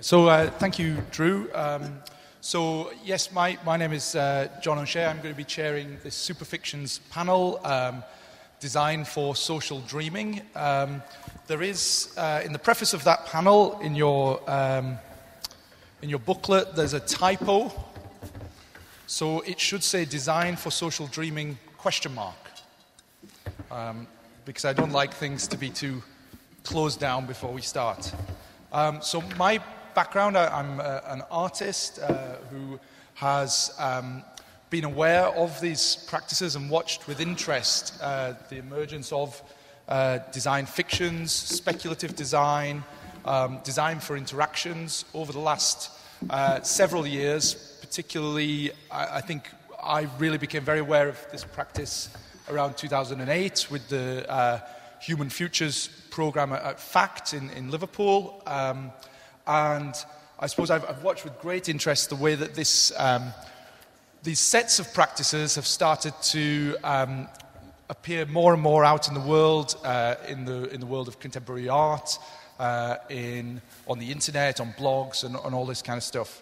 So thank you, Drew. So yes, my name is John O'Shea. I'm going to be chairing this Superfictions panel, Design for Social Dreaming. There is, in the preface of that panel, in your booklet, there's a typo. So it should say Design for Social Dreaming ? Because I don't like things to be too closed down before we start. So my background, I'm an artist who has been aware of these practices and watched with interest the emergence of design fictions, speculative design, design for interactions over the last several years. Particularly, I think I really became very aware of this practice around 2008 with the Human Futures program at FACT in Liverpool. And I suppose I've watched with great interest the way that these sets of practices have started to appear more and more out in the world, in the world of contemporary art, on the internet, on blogs, and all this kind of stuff.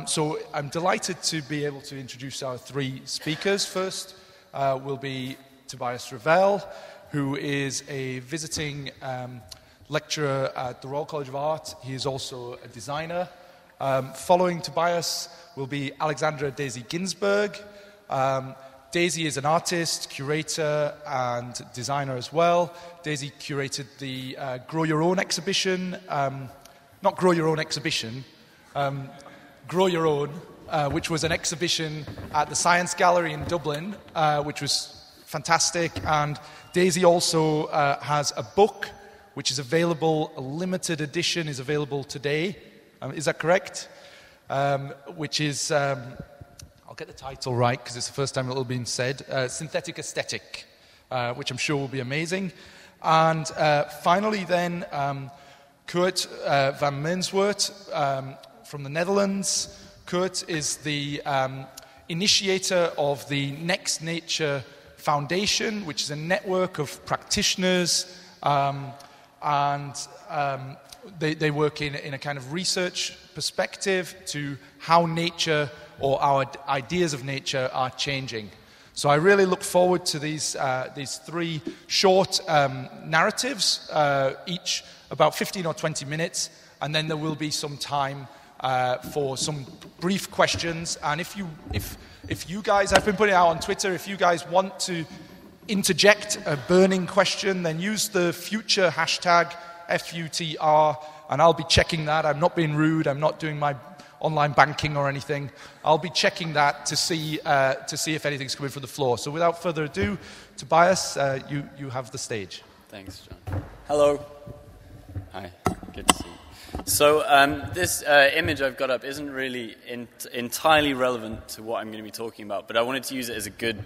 So I'm delighted to be able to introduce our three speakers. First will be Tobias Revell, who is a visiting lecturer at the Royal College of Art. He is also a designer. Following Tobias will be Alexandra Daisy Ginsberg. Daisy is an artist, curator, and designer as well. Daisy curated the Grow Your Own exhibition. Not Grow Your Own exhibition, Grow Your Own, which was an exhibition at the Science Gallery in Dublin, which was fantastic. And Daisy also has a book which is available, a limited edition is available today. Is that correct? Which is, I'll get the title right because it's the first time it'll be said, Synthetic Aesthetic, which I'm sure will be amazing. And finally then, Koert van Mensvoort from the Netherlands. Koert is the initiator of the Next Nature Foundation, which is a network of practitioners and they work in a kind of research perspective to how nature or our ideas of nature are changing. So I really look forward to these three short narratives, each about 15 or 20 minutes, and then there will be some time for some brief questions. And if you guys, I've been putting it out on Twitter, if you guys want to interject a burning question, then use the future hashtag, FUTR, and I'll be checking that. I'm not being rude, I'm not doing my online banking or anything. I'll be checking that to see if anything's coming from the floor. So without further ado, Tobias, you have the stage. Thanks, John. Hello. Hi, good to see you. So this image I've got up isn't really entirely relevant to what I'm going to be talking about, but I wanted to use it as a good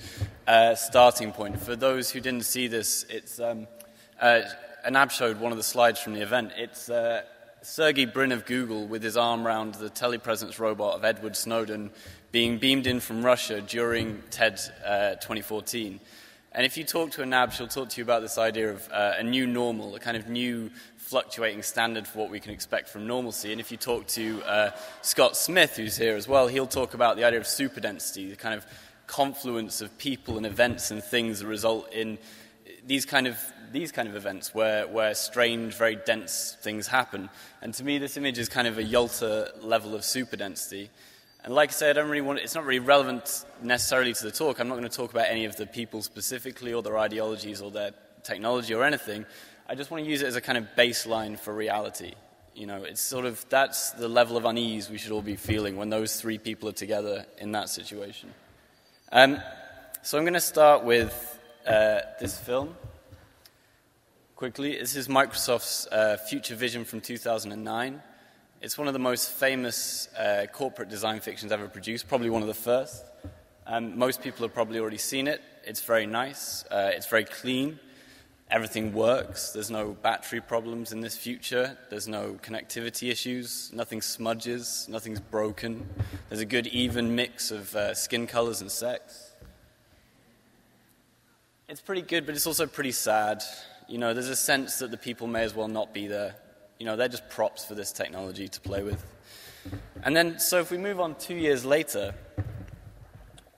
starting point. For those who didn't see this, it's Anab showed one of the slides from the event. It's Sergey Brin of Google with his arm around the telepresence robot of Edward Snowden being beamed in from Russia during TED 2014. And if you talk to Anab, she'll talk to you about this idea of a new normal, a kind of new fluctuating standard for what we can expect from normalcy. And if you talk to Scott Smith, who's here as well, he'll talk about the idea of superdensity, the kind of confluence of people and events and things that result in these kind of events where strange, very dense things happen. And to me, this image is kind of a Yalta level of superdensity. And like I said, it's not really relevant necessarily to the talk. I'm not going to talk about any of the people specifically or their ideologies or their technology or anything. I just want to use it as a kind of baseline for reality. You know, it's sort of, that's the level of unease we should all be feeling when those three people are together in that situation. So I'm going to start with this film. Quickly, this is Microsoft's Future Vision from 2009. It's one of the most famous corporate design fictions ever produced, probably one of the first. Most people have probably already seen it. It's very nice. It's very clean. Everything works. There's no battery problems in this future. There's no connectivity issues. Nothing smudges. Nothing's broken. There's a good even mix of skin colors and sex. It's pretty good, but it's also pretty sad. You know, there's a sense that the people may as well not be there. You know, they're just props for this technology to play with. And then, so if we move on 2 years later,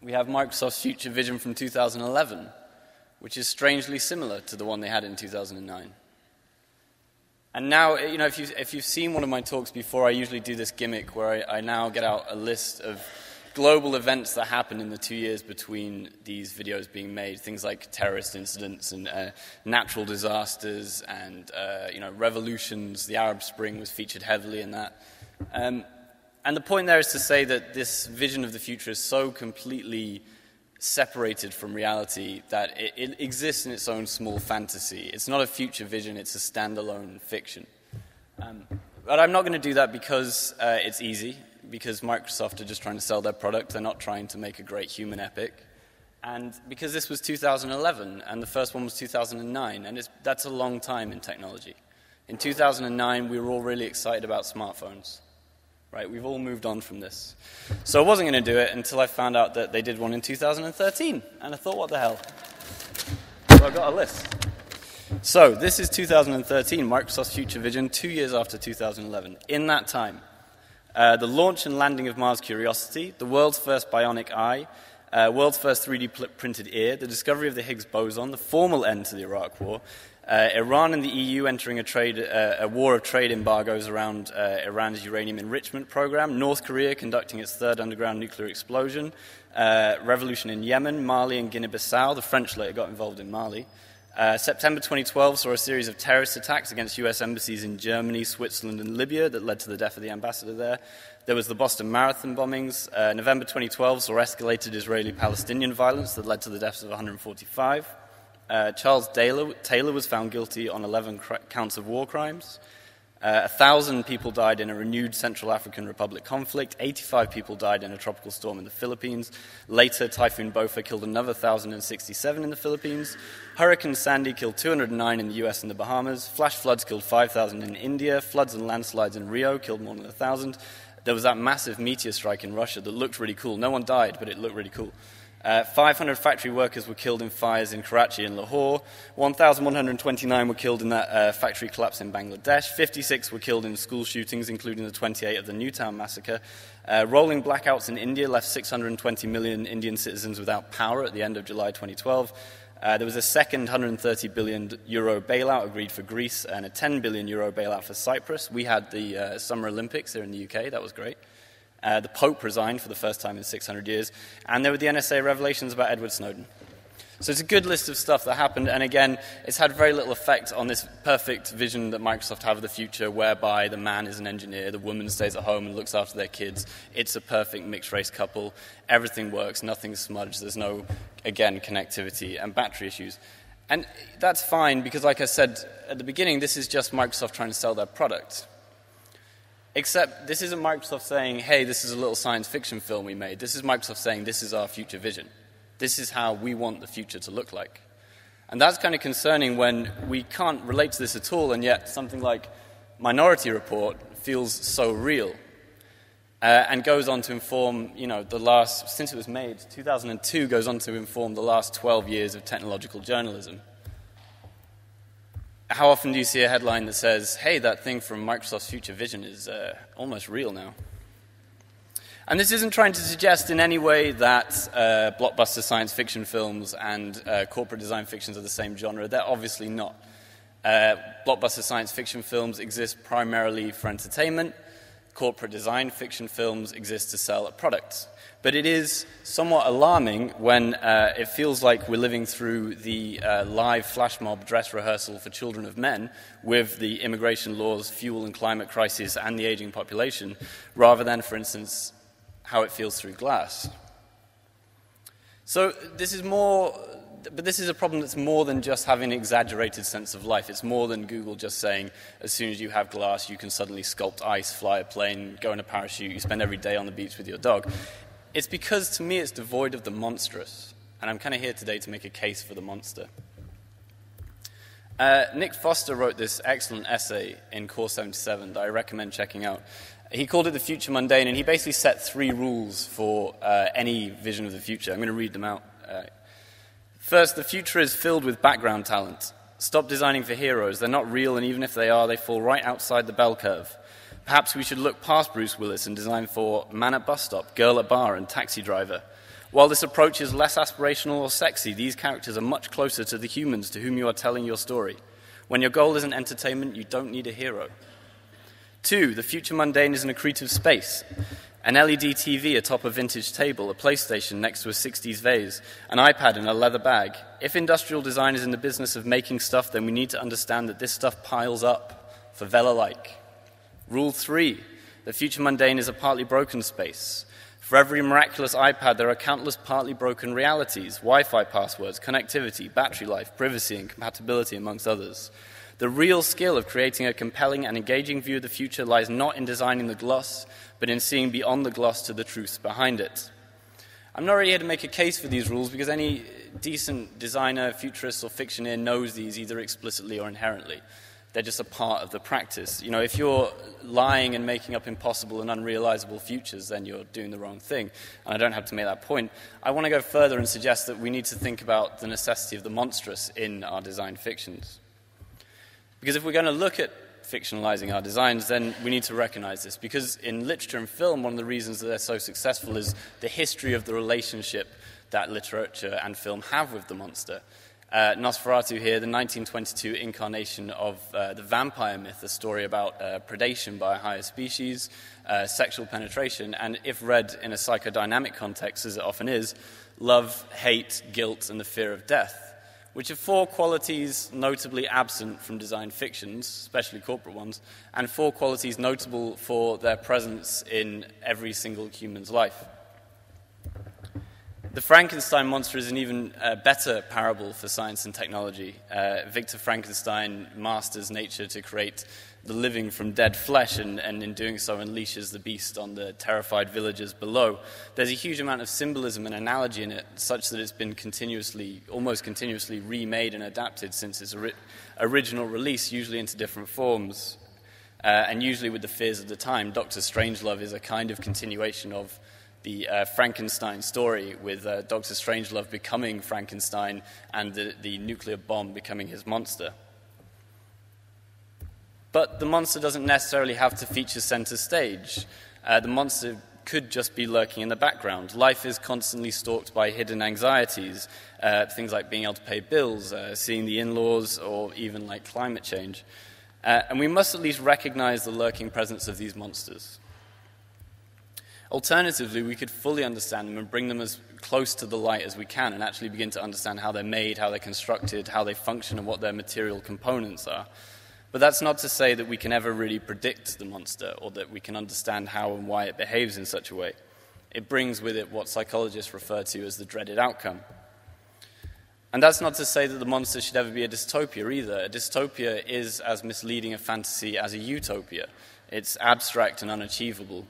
we have Microsoft's Future Vision from 2011, which is strangely similar to the one they had in 2009. And now, you know, if you've seen one of my talks before, I usually do this gimmick where I now get out a list of global events that happened in the 2 years between these videos being made, things like terrorist incidents and natural disasters and, you know, revolutions. The Arab Spring was featured heavily in that. And the point there is to say that this vision of the future is so completely separated from reality that it exists in its own small fantasy. It's not a future vision, it's a standalone fiction. But I'm not going to do that because it's easy, because Microsoft are just trying to sell their product. They're not trying to make a great human epic. And because this was 2011, and the first one was 2009, and that's a long time in technology. In 2009, we were all really excited about smartphones. Right, we've all moved on from this. So I wasn't going to do it until I found out that they did one in 2013. And I thought, what the hell? So I got a list. So this is 2013, Microsoft's Future Vision, 2 years after 2011. In that time, the launch and landing of Mars Curiosity, the world's first bionic eye, world's first 3D printed ear, the discovery of the Higgs boson, the formal end to the Iraq War, Iran and the EU entering a war of trade embargoes around Iran's uranium enrichment program, North Korea conducting its third underground nuclear explosion, revolution in Yemen, Mali and Guinea-Bissau. The French later got involved in Mali. September 2012 saw a series of terrorist attacks against US embassies in Germany, Switzerland and Libya that led to the death of the ambassador there. There was the Boston Marathon bombings. November 2012 saw escalated Israeli-Palestinian violence that led to the deaths of 145. Charles Taylor was found guilty on 11 counts of war crimes. 1,000 people died in a renewed Central African Republic conflict. 85 people died in a tropical storm in the Philippines. Later, Typhoon Bopha killed another 1,067 in the Philippines. Hurricane Sandy killed 209 in the US and the Bahamas. Flash floods killed 5,000 in India. Floods and landslides in Rio killed more than 1,000. There was that massive meteor strike in Russia that looked really cool. No one died, but it looked really cool. 500 factory workers were killed in fires in Karachi and Lahore. 1,129 were killed in that factory collapse in Bangladesh. 56 were killed in school shootings, including the 28 of the Newtown massacre. Rolling blackouts in India left 620 million Indian citizens without power at the end of July 2012. There was a second 130 billion euro bailout agreed for Greece and a 10 billion euro bailout for Cyprus. We had the Summer Olympics here in the UK. That was great. The Pope resigned for the first time in 600 years, and there were the NSA revelations about Edward Snowden. So it's a good list of stuff that happened, and again, it's had very little effect on this perfect vision that Microsoft have of the future, whereby the man is an engineer, the woman stays at home and looks after their kids. It's a perfect mixed-race couple. Everything works, nothing's smudged, there's no, again, connectivity and battery issues. And that's fine, because like I said at the beginning, this is just Microsoft trying to sell their product. Except this isn't Microsoft saying, hey, this is a little science fiction film we made. This is Microsoft saying, this is our future vision. This is how we want the future to look like. And that's kind of concerning when we can't relate to this at all, and yet something like Minority Report feels so real and goes on to inform, you know, since it was made, 2002 goes on to inform the last 12 years of technological journalism. How often do you see a headline that says, hey, that thing from Microsoft's future vision is almost real now? And this isn't trying to suggest in any way that blockbuster science fiction films and corporate design fictions are the same genre. They're obviously not. Blockbuster science fiction films exist primarily for entertainment. Corporate design fiction films exist to sell a product. But it is somewhat alarming when it feels like we're living through the live flash mob dress rehearsal for children of men with the immigration laws, fuel and climate crisis, and the aging population, rather than, for instance, how it feels through glass. So this is a problem that's more than just having an exaggerated sense of life. It's more than Google just saying, as soon as you have glass, you can suddenly sculpt ice, fly a plane, go in a parachute, you spend every day on the beach with your dog. It's because, to me, it's devoid of the monstrous. And I'm kind of here today to make a case for the monster. Nick Foster wrote this excellent essay in Core 77 that I recommend checking out. He called it The Future Mundane, and he basically set 3 rules for any vision of the future. I'm going to read them out. First, the future is filled with background talent. Stop designing for heroes. They're not real, and even if they are, they fall right outside the bell curve. Perhaps we should look past Bruce Willis and design for man at bus stop, girl at bar, and taxi driver. While this approach is less aspirational or sexy, these characters are much closer to the humans to whom you are telling your story. When your goal isn't entertainment, you don't need a hero. 2, the future mundane is an accretive space. An LED TV atop a vintage table, a PlayStation next to a 60s vase, an iPad in a leather bag. If industrial design is in the business of making stuff, then we need to understand that this stuff piles up, favela-like. Rule 3, the future mundane is a partly broken space. For every miraculous iPad, there are countless partly broken realities, Wi-Fi passwords, connectivity, battery life, privacy, and compatibility, amongst others. The real skill of creating a compelling and engaging view of the future lies not in designing the gloss, but in seeing beyond the gloss to the truths behind it. I'm not really here to make a case for these rules because any decent designer, futurist, or fictioneer knows these either explicitly or inherently. They're just a part of the practice. You know, if you're lying and making up impossible and unrealizable futures, then you're doing the wrong thing. And I don't have to make that point. I want to go further and suggest that we need to think about the necessity of the monstrous in our design fictions. Because if we're going to look at fictionalizing our designs, then we need to recognize this. Because in literature and film, one of the reasons that they're so successful is the history of the relationship that literature and film have with the monster. Nosferatu here, the 1922 incarnation of the vampire myth, a story about predation by a higher species, sexual penetration, and if read in a psychodynamic context, as it often is, love, hate, guilt, and the fear of death, which are 4 qualities notably absent from design fictions, especially corporate ones, and 4 qualities notable for their presence in every single human's life. The Frankenstein monster is an even better parable for science and technology. Victor Frankenstein masters nature to create the living from dead flesh, and in doing so unleashes the beast on the terrified villagers below. There's a huge amount of symbolism and analogy in it, such that it's been almost continuously remade and adapted since its original release, usually into different forms, and usually with the fears of the time. Dr. Strangelove is a kind of continuation of the Frankenstein story, with Dr. Strangelove becoming Frankenstein and the nuclear bomb becoming his monster. But the monster doesn't necessarily have to feature center stage. The monster could just be lurking in the background. Life is constantly stalked by hidden anxieties, things like being able to pay bills, seeing the in-laws, or even like climate change. And we must at least recognize the lurking presence of these monsters. Alternatively, we could fully understand them and bring them as close to the light as we can and actually begin to understand how they're made, how they're constructed, how they function, and what their material components are. But that's not to say that we can ever really predict the monster or that we can understand how and why it behaves in such a way. It brings with it what psychologists refer to as the dreaded outcome. And that's not to say that the monster should ever be a dystopia either. A dystopia is as misleading a fantasy as a utopia. It's abstract and unachievable.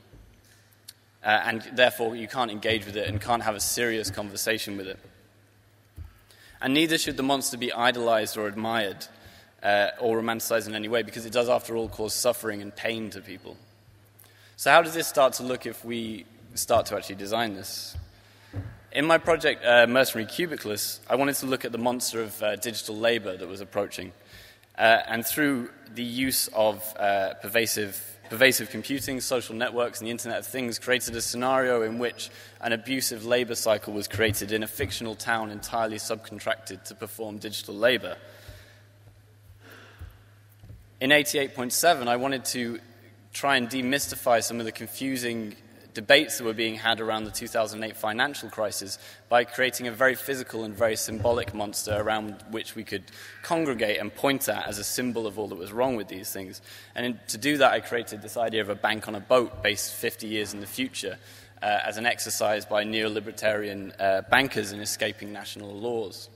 And therefore you can't engage with it and can't have a serious conversation with it. And neither should the monster be idolized or admired or romanticized in any way, because it does, after all, cause suffering and pain to people. So how does this start to look if we start to actually design this? In my project, Mercenary Cubicless, I wanted to look at the monster of digital labor that was approaching. And through the use of pervasive computing, social networks, and the Internet of Things, created a scenario in which an abusive labor cycle was created in a fictional town entirely subcontracted to perform digital labor. In 88.7, I wanted to try and demystify some of the confusing debates that were being had around the 2008 financial crisis by creating a very physical and very symbolic monster around which we could congregate and point at as a symbol of all that was wrong with these things. And to do that, I created this idea of a bank on a boat based 50 years in the future as an exercise by neo-libertarian bankers in escaping national laws.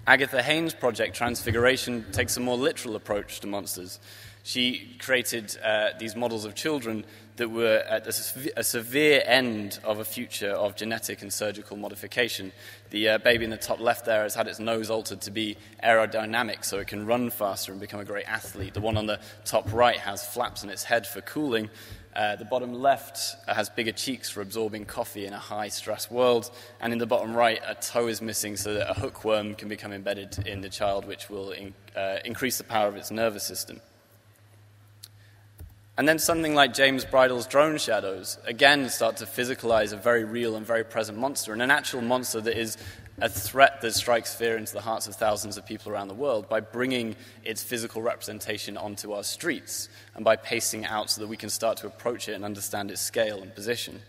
Agatha Haynes' project, Transfiguration, takes a more literal approach to monsters. She created these models of children that were at a severe end of a future of genetic and surgical modification. The baby in the top left there has had its nose altered to be aerodynamic so it can run faster and become a great athlete. The one on the top right has flaps in its head for cooling. The bottom left has bigger cheeks for absorbing coffee in a high-stress world. And in the bottom right, a toe is missing so that a hookworm can become embedded in the child, which will increase the power of its nervous system. And then something like James Bridle's drone shadows, again, start to physicalize a very real and very present monster, and an actual monster that is a threat that strikes fear into the hearts of thousands of people around the world by bringing its physical representation onto our streets and by pacing it out so that we can start to approach it and understand its scale and position.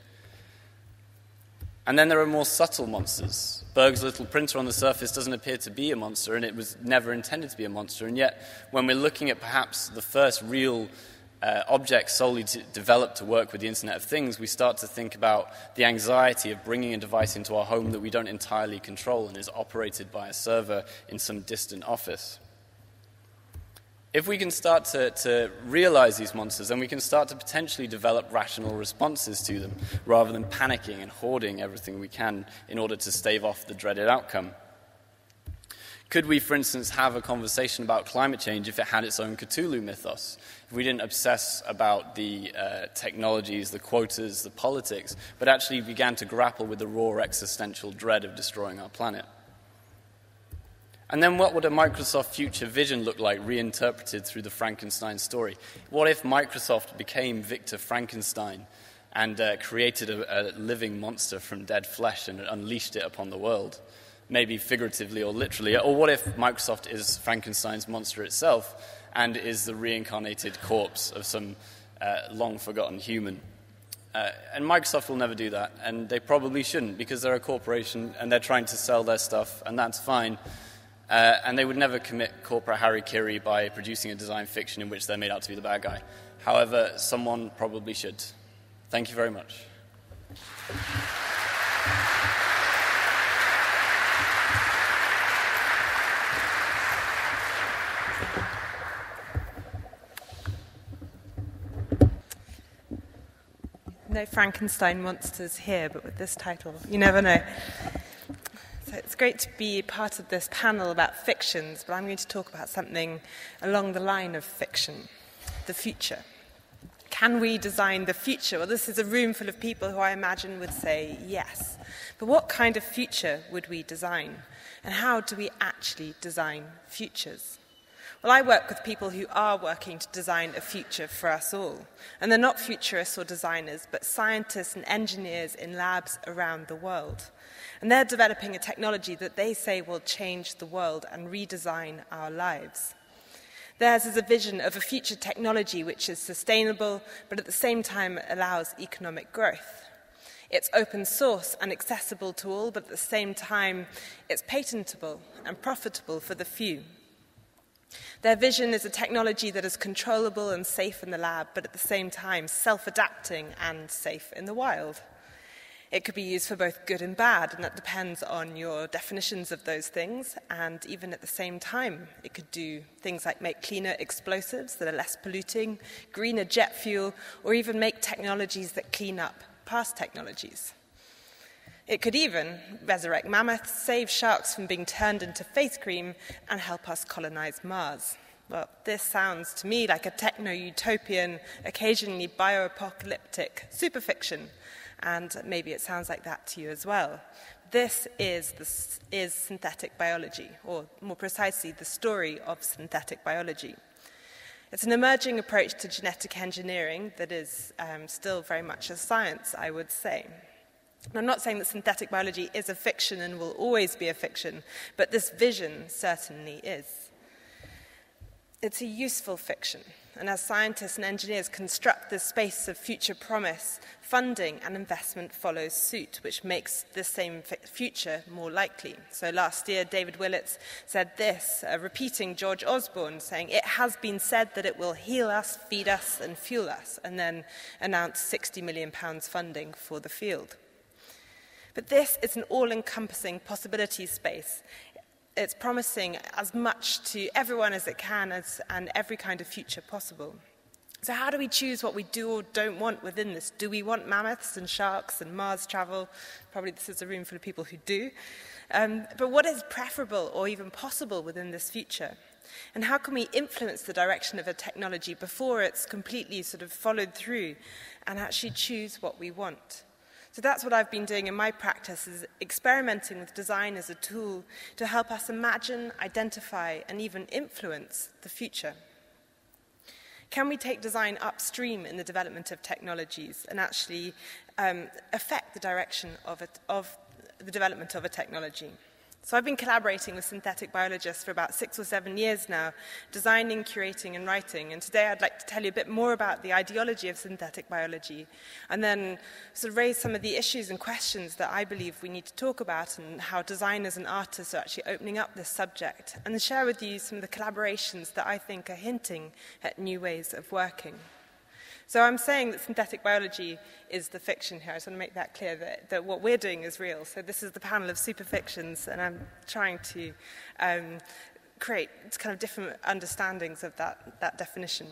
And then there are more subtle monsters. Berg's little printer on the surface doesn't appear to be a monster, and it was never intended to be a monster, and yet when we're looking at perhaps the first real objects solely developed to work with the Internet of Things, we start to think about the anxiety of bringing a device into our home that we don't entirely control and is operated by a server in some distant office. If we can start to realize these monsters, then we can start to potentially develop rational responses to them, rather than panicking and hoarding everything we can in order to stave off the dreaded outcome. Could we, for instance, have a conversation about climate change if it had its own Cthulhu mythos? If we didn't obsess about the technologies, the quotas, the politics, but actually began to grapple with the raw existential dread of destroying our planet? And then what would a Microsoft future vision look like reinterpreted through the Frankenstein story? What if Microsoft became Victor Frankenstein and created a living monster from dead flesh and unleashed it upon the world? Maybe figuratively or literally. Or what if Microsoft is Frankenstein's monster itself and is the reincarnated corpse of some long-forgotten human? And Microsoft will never do that, and they probably shouldn't, because they're a corporation and they're trying to sell their stuff, and that's fine. And they would never commit corporate harikiri by producing a design fiction in which they're made out to be the bad guy. However, someone probably should. Thank you very much. No Frankenstein monsters here, but with this title, you never know. So it's great to be part of this panel about fictions, but I'm going to talk about something along the line of fiction, the future. Can we design the future? Well, this is a room full of people who I imagine would say yes. But what kind of future would we design? And how do we actually design futures? Well, I work with people who are working to design a future for us all. And they're not futurists or designers, but scientists and engineers in labs around the world. And they're developing a technology that they say will change the world and redesign our lives. Theirs is a vision of a future technology which is sustainable, but at the same time allows economic growth. It's open source and accessible to all, but at the same time it's patentable and profitable for the few. Their vision is a technology that is controllable and safe in the lab, but at the same time self-adapting and safe in the wild. It could be used for both good and bad, and that depends on your definitions of those things, and even at the same time, it could do things like make cleaner explosives that are less polluting, greener jet fuel, or even make technologies that clean up past technologies. It could even resurrect mammoths, save sharks from being turned into face cream, and help us colonize Mars. Well, this sounds to me like a techno-utopian, occasionally bioapocalyptic superfiction, and maybe it sounds like that to you as well. This is synthetic biology, or more precisely, the story of synthetic biology. It's an emerging approach to genetic engineering that is still very much a science, I would say. I'm not saying that synthetic biology is a fiction and will always be a fiction, but this vision certainly is. It's a useful fiction, and as scientists and engineers construct this space of future promise, funding and investment follows suit, which makes this same future more likely. So last year, David Willits said this, repeating George Osborne, saying, "It has been said that it will heal us, feed us, and fuel us," and then announced £60 million funding for the field. But this is an all-encompassing possibility space. it's promising as much to everyone as it can and every kind of future possible. So how do we choose what we do or don't want within this? Do we want mammoths and sharks and Mars travel? Probably this is a room full of people who do. But what is preferable or even possible within this future? And how can we influence the direction of a technology before it's completely sort of followed through and actually choose what we want? So that's what I've been doing in my practice, is experimenting with design as a tool to help us imagine, identify, and even influence the future. Can we take design upstream in the development of technologies and actually affect the direction of the development of a technology? So I've been collaborating with synthetic biologists for about 6 or 7 years now, designing, curating, and writing. And today I'd like to tell you a bit more about the ideology of synthetic biology, and then sort of raise some of the issues and questions that I believe we need to talk about, and how designers and artists are actually opening up this subject, and share with you some of the collaborations that I think are hinting at new ways of working. So I'm saying that synthetic biology is the fiction here. I just want to make that clear, that what we're doing is real. So this is the panel of Superfictions, and I'm trying to create kind of different understandings of that definition.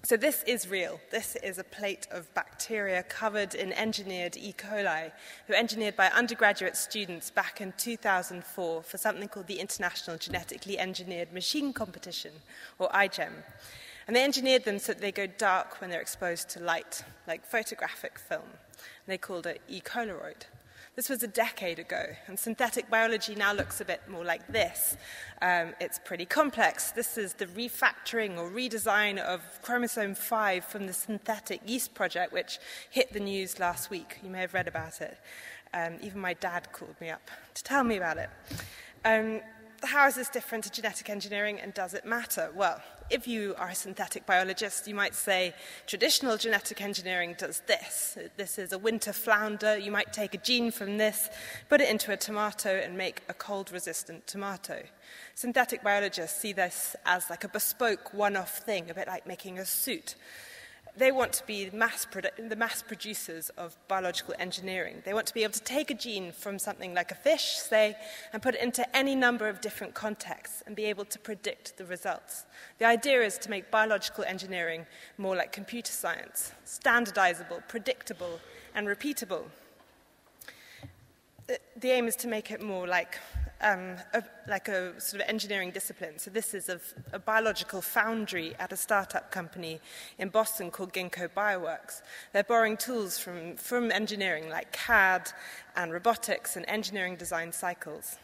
So this is real. This is a plate of bacteria covered in engineered E. coli, who were engineered by undergraduate students back in 2004 for something called the International Genetically Engineered Machine Competition, or IGEM. And they engineered them so that they go dark when they're exposed to light, like photographic film. And they called it E. coliroid. This was a decade ago, and synthetic biology now looks a bit more like this. It's pretty complex. This is the refactoring or redesign of chromosome 5 from the synthetic yeast project, which hit the news last week. You may have read about it. Even my dad called me up to tell me about it. How is this different to genetic engineering, and does it matter? Well, if you are a synthetic biologist, you might say traditional genetic engineering does this. This is a winter flounder. You might take a gene from this, put it into a tomato, and make a cold-resistant tomato. Synthetic biologists see this as like a bespoke one-off thing, a bit like making a suit. They want to be the mass producers of biological engineering. They want to be able to take a gene from something like a fish, say, and put it into any number of different contexts and be able to predict the results. The idea is to make biological engineering more like computer science, standardizable, predictable, and repeatable. The aim is to make it more like a sort of engineering discipline. So this is a biological foundry at a startup company in Boston called Ginkgo Bioworks. They're borrowing tools from engineering like CAD and robotics and engineering design cycles.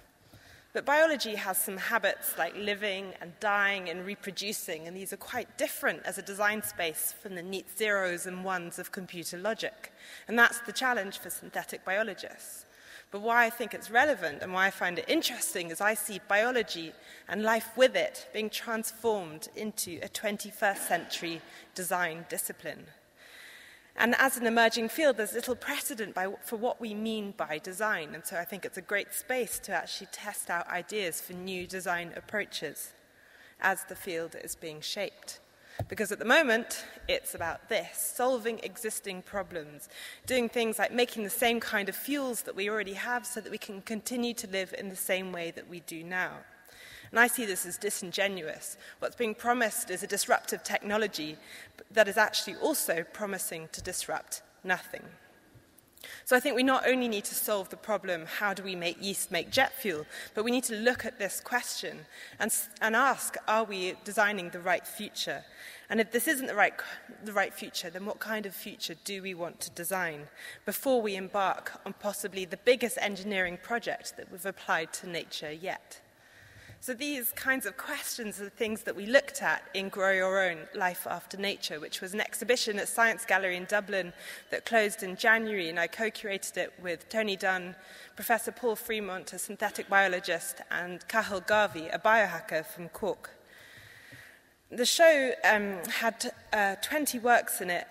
But biology has some habits like living and dying and reproducing, and these are quite different as a design space from the neat zeros and ones of computer logic. And that's the challenge for synthetic biologists. But why I think it's relevant and why I find it interesting is I see biology and life with it being transformed into a 21st century design discipline. And as an emerging field, there's little precedent for what we mean by design. And so I think it's a great space to actually test out ideas for new design approaches as the field is being shaped. Because at the moment, it's about this, solving existing problems, doing things like making the same kind of fuels that we already have so that we can continue to live in the same way that we do now. And I see this as disingenuous. What's being promised is a disruptive technology that is actually also promising to disrupt nothing. So I think we not only need to solve the problem, how do we make yeast make jet fuel, but we need to look at this question and ask, are we designing the right future? And if this isn't the right future, then what kind of future do we want to design before we embark on possibly the biggest engineering project that we've applied to nature yet? So these kinds of questions are the things that we looked at in Grow Your Own, Life After Nature, which was an exhibition at Science Gallery in Dublin that closed in January, and I co-curated it with Tony Dunn, Professor Paul Fremont, a synthetic biologist, and Cathal Garvey, a biohacker from Cork. The show had 20 works in it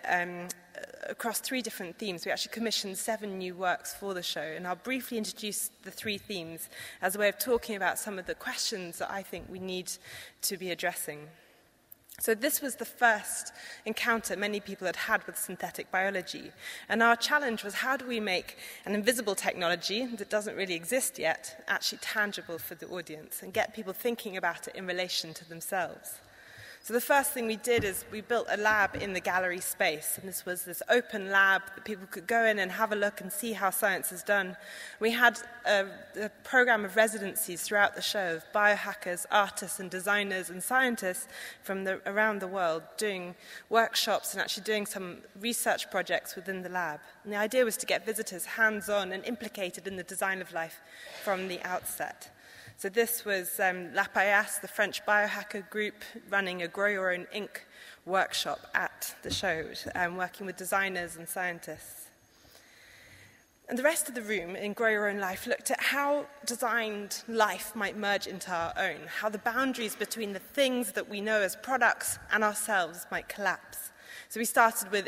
across 3 different themes. We actually commissioned 7 new works for the show, and I'll briefly introduce the 3 themes as a way of talking about some of the questions that I think we need to be addressing. So this was the first encounter many people had had with synthetic biology. And our challenge was, how do we make an invisible technology that doesn't really exist yet actually tangible for the audience and get people thinking about it in relation to themselves? So the first thing we did is we built a lab in the gallery space, and this was this open lab that people could go in and have a look and see how science is done. We had a program of residencies throughout the show of biohackers, artists and designers and scientists from around the world doing workshops and actually doing some research projects within the lab. And the idea was to get visitors hands-on and implicated in the design of life from the outset. So this was La Paillasse, the French biohacker group, running a Grow Your Own Ink workshop at the show, working with designers and scientists. And the rest of the room in Grow Your Own Life looked at how designed life might merge into our own, how the boundaries between the things that we know as products and ourselves might collapse. So we started with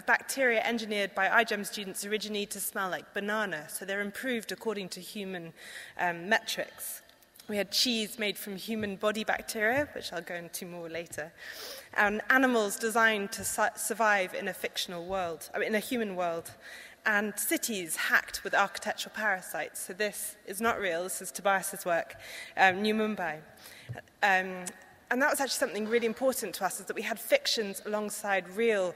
bacteria engineered by iGEM students originally to smell like banana, so they're improved according to human metrics. We had cheese made from human body bacteria, which I'll go into more later, and animals designed to survive in a fictional world, in a human world, and cities hacked with architectural parasites. So this is not real, this is Tobias's work, New Mumbai. And that was actually something really important to us, is that we had fictions alongside real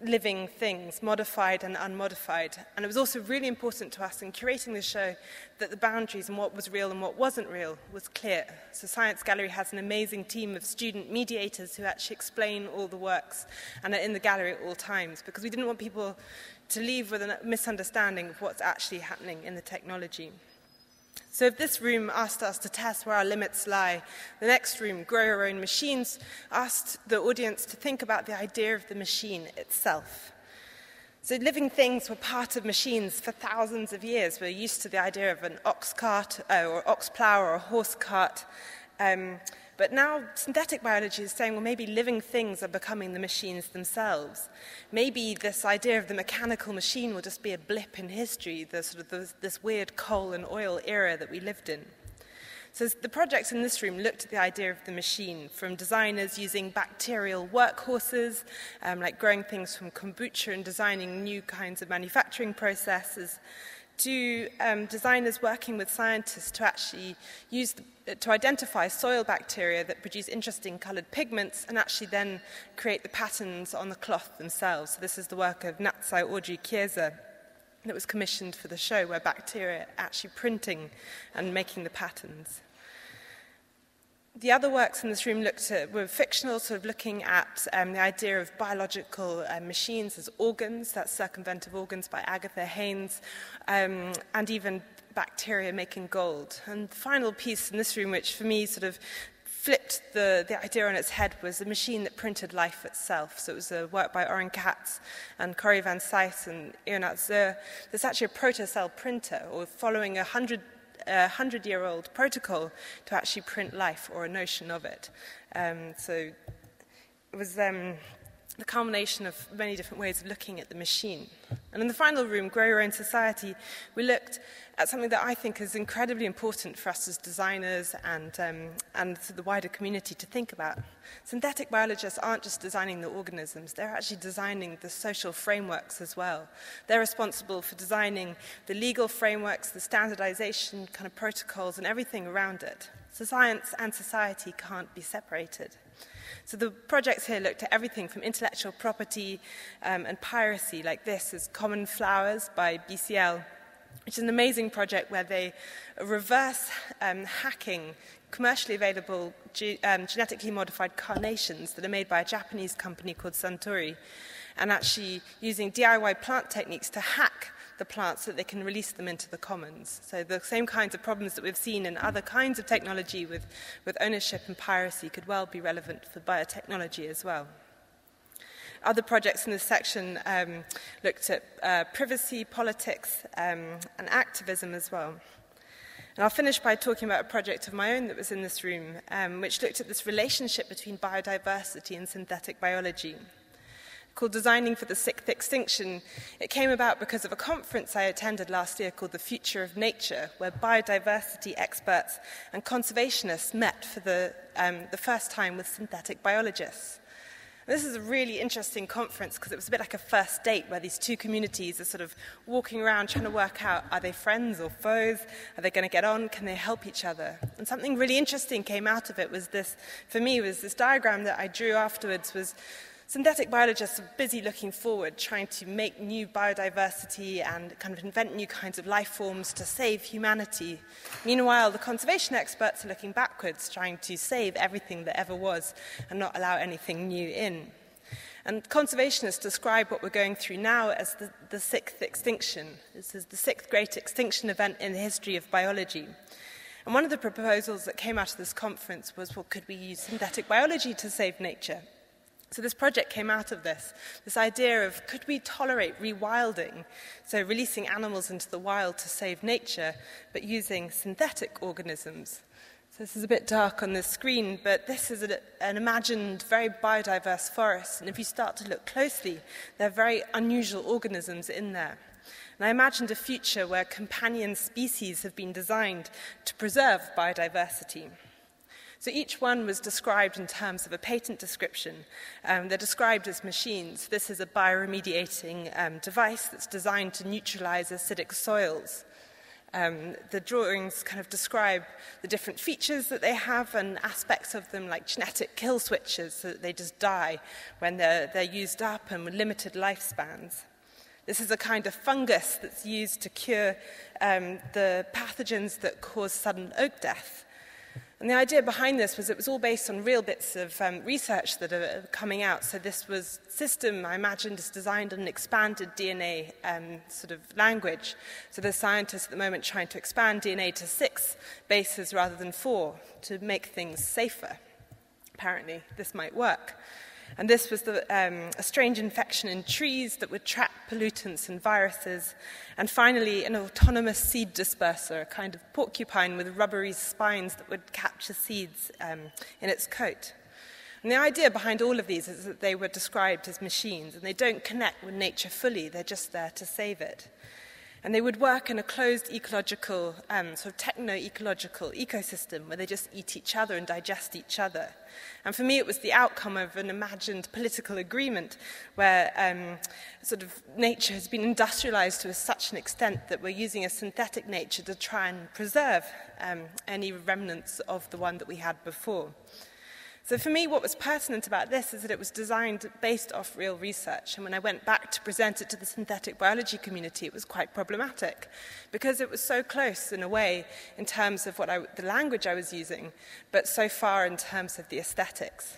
living things, modified and unmodified. And it was also really important to us in curating the show that the boundaries and what was real and what wasn't real was clear. So Science Gallery has an amazing team of student mediators who actually explain all the works and are in the gallery at all times, because we didn't want people to leave with a misunderstanding of what's actually happening in the technology. So if this room asked us to test where our limits lie, the next room, Grow Your Own Machines, asked the audience to think about the idea of the machine itself. So living things were part of machines for thousands of years. We're used to the idea of an ox cart or ox plow or a horse cart. But now synthetic biology is saying, well, maybe living things are becoming the machines themselves. Maybe this idea of the mechanical machine will just be a blip in history, this weird coal and oil era that we lived in. So the projects in this room looked at the idea of the machine, from designers using bacterial workhorses, like growing things from kombucha and designing new kinds of manufacturing processes, to designers working with scientists to actually to identify soil bacteria that produce interesting coloured pigments and actually then create the patterns on the cloth themselves. So this is the work of Natsai Audrey Kieser that was commissioned for the show, where bacteria are actually printing and making the patterns. The other works in this room were fictional, sort of looking at the idea of biological machines as organs, that's Circumventive Organs by Agatha Haynes, and even bacteria making gold. And the final piece in this room, which for me sort of flipped the idea on its head, was a machine that printed life itself. So it was a work by Oren Katz and Koert van Mensvoort and Ionat Zur. There's actually a protocell printer, or following a 100-year-old protocol to actually print life, or a notion of it. So it was the culmination of many different ways of looking at the machine. And in the final room, Grow Your Own Society, we looked at something that I think is incredibly important for us as designers and to the wider community to think about. Synthetic biologists aren't just designing the organisms, they're actually designing the social frameworks as well. They're responsible for designing the legal frameworks, the standardization kind of protocols and everything around it. So science and society can't be separated. So the projects here looked at everything from intellectual property and piracy, like this is Common Flowers by BCL, which is an amazing project where they reverse hacking commercially available genetically modified carnations that are made by a Japanese company called Suntory, and actually using DIY plant techniques to hack the plants so that they can release them into the commons. So the same kinds of problems that we've seen in other kinds of technology with ownership and piracy could well be relevant for biotechnology as well. Other projects in this section looked at privacy, politics, and activism as well. And I'll finish by talking about a project of my own that was in this room, which looked at this relationship between biodiversity and synthetic biology. called Designing for the Sixth Extinction. It came about because of a conference I attended last year called the Future of Nature, where biodiversity experts and conservationists met for the first time with synthetic biologists. This is a really interesting conference because it was a bit like a first date where these two communities are sort of walking around trying to work out, are they friends or foes? Are they going to get on? Can they help each other? And something really interesting came out of it was this, for me, was this diagram that I drew afterwards was synthetic biologists are busy looking forward, trying to make new biodiversity and kind of invent new kinds of life forms to save humanity. Meanwhile, the conservation experts are looking backwards, trying to save everything that ever was and not allow anything new in. And conservationists describe what we're going through now as the sixth extinction. This is the sixth great extinction event in the history of biology. And one of the proposals that came out of this conference was, well, could we use synthetic biology to save nature? So this project came out of this idea of could we tolerate rewilding, so releasing animals into the wild to save nature, but using synthetic organisms. So this is a bit dark on the screen, but this is an imagined very biodiverse forest, and if you start to look closely, there are very unusual organisms in there. And I imagined a future where companion species have been designed to preserve biodiversity. So each one was described in terms of a patent description. They're described as machines. This is a bioremediating device that's designed to neutralize acidic soils. The drawings kind of describe the different features that they have and aspects of them like genetic kill switches, so that they just die when they're used up and with limited lifespans. This is a kind of fungus that's used to cure the pathogens that cause sudden oak death. And the idea behind this was it was all based on real bits of research that are coming out. So this system, I imagined, is designed on an expanded DNA sort of language. So there's scientists at the moment trying to expand DNA to 6 bases rather than 4 to make things safer. Apparently, this might work. And this was a strange infection in trees that would trap pollutants and viruses. And finally, an autonomous seed disperser, a kind of porcupine with rubbery spines that would capture seeds in its coat. And the idea behind all of these is that they were described as machines, and they don't connect with nature fully, they're just there to save it. And they would work in a closed ecological, sort of techno-ecological ecosystem where they just eat each other and digest each other. And for me, it was the outcome of an imagined political agreement where sort of nature has been industrialized to such an extent that we're using a synthetic nature to try and preserve any remnants of the one that we had before. So for me, what was pertinent about this is that it was designed based off real research. And when I went back to present it to the synthetic biology community, it was quite problematic because it was so close in a way in terms of the language I was using, but so far in terms of the aesthetics.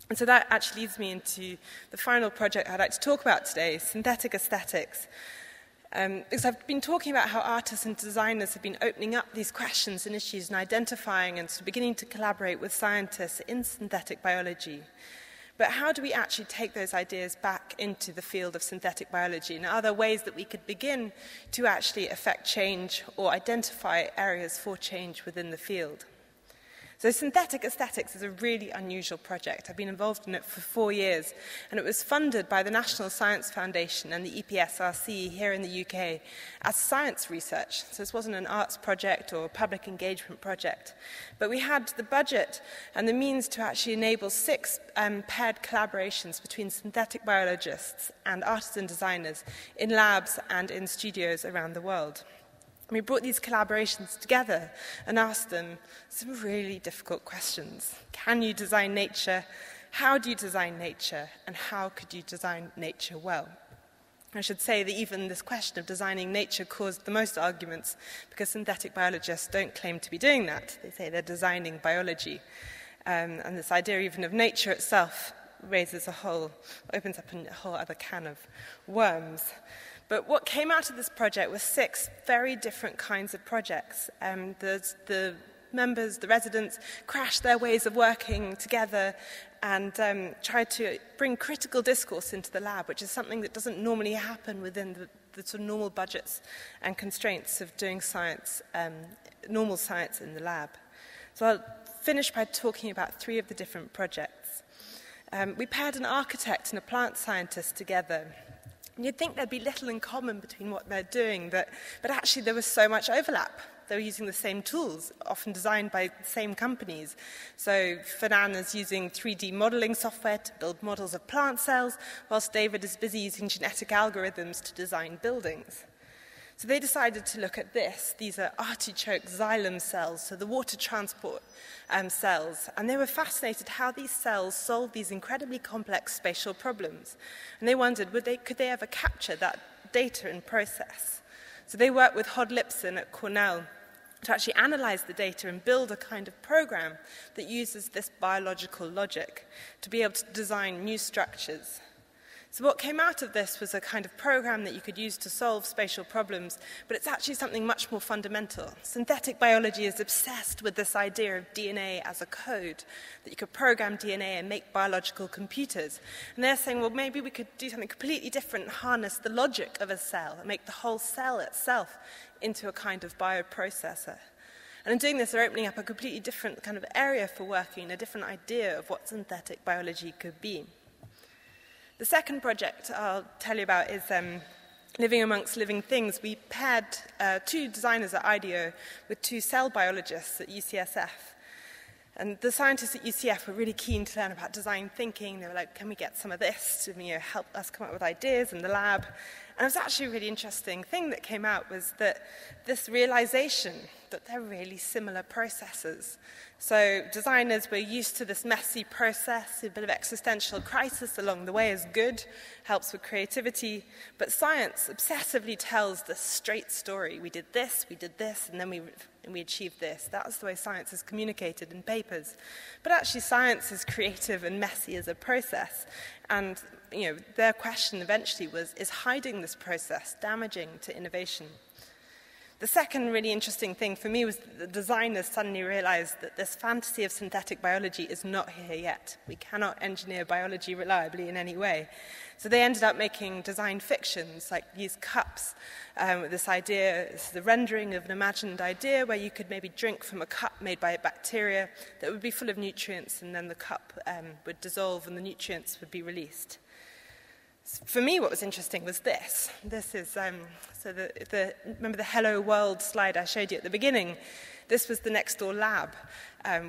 And so that actually leads me into the final project I'd like to talk about today, synthetic aesthetics. Because I've been talking about how artists and designers have been opening up these questions and issues and identifying and sort of beginning to collaborate with scientists in synthetic biology. But how do we actually take those ideas back into the field of synthetic biology? And are there ways that we could begin to actually affect change or identify areas for change within the field? So synthetic aesthetics is a really unusual project. I've been involved in it for 4 years, and it was funded by the National Science Foundation and the EPSRC here in the UK as science research. So this wasn't an arts project or a public engagement project. But we had the budget and the means to actually enable 6 paired collaborations between synthetic biologists and artists and designers in labs and in studios around the world. We brought these collaborations together and asked them some really difficult questions. Can you design nature? How do you design nature? And how could you design nature well? I should say that even this question of designing nature caused the most arguments because synthetic biologists don't claim to be doing that. They say they're designing biology. And this idea even of nature itself opens up a whole other can of worms. But what came out of this project was 6 very different kinds of projects. The members, the residents, crashed their ways of working together and tried to bring critical discourse into the lab, which is something that doesn't normally happen within the sort of normal budgets and constraints of doing science, normal science in the lab. So I'll finish by talking about 3 of the different projects. we paired an architect and a plant scientist together. And you'd think there'd be little in common between what they're doing, but actually there was so much overlap. They were using the same tools, often designed by the same companies. So Fernand is using 3D modeling software to build models of plant cells, whilst David is busy using genetic algorithms to design buildings. So they decided to look at this. These are artichoke xylem cells, so the water transport cells. And they were fascinated how these cells solve these incredibly complex spatial problems. And they wondered, could they ever capture that data and process? So they worked with Hod Lipson at Cornell to actually analyze the data and build a kind of program that uses this biological logic to be able to design new structures. So what came out of this was a kind of program that you could use to solve spatial problems, but it's actually something much more fundamental. Synthetic biology is obsessed with this idea of DNA as a code, that you could program DNA and make biological computers. And they're saying, well, maybe we could do something completely different, harness the logic of a cell and make the whole cell itself into a kind of bioprocessor. And in doing this, they're opening up a completely different kind of area for working, a different idea of what synthetic biology could be. The second project I'll tell you about is Living Amongst Living Things. We paired two designers at IDEO with two cell biologists at UCSF. And the scientists at UCF were really keen to learn about design thinking. They were like, can we get some of this to help us come up with ideas in the lab? And it was actually a really interesting thing that came out was that this realization that they're really similar processes. So designers were used to this messy process, a bit of existential crisis along the way is good, helps with creativity. But science obsessively tells the straight story. We did this, and then we achieved this. That's the way science is communicated in papers. But actually science is creative and messy as a process. And their question eventually was, is hiding this process damaging to innovation? The second really interesting thing for me was that the designers suddenly realized that this fantasy of synthetic biology is not here yet. We cannot engineer biology reliably in any way. So they ended up making design fictions, like these cups, with this idea, this is the rendering of an imagined idea where you could maybe drink from a cup made by a bacteria that would be full of nutrients, and then the cup would dissolve and the nutrients would be released. For me, what was interesting was this. This is, remember the Hello World slide I showed you at the beginning? This was the next door lab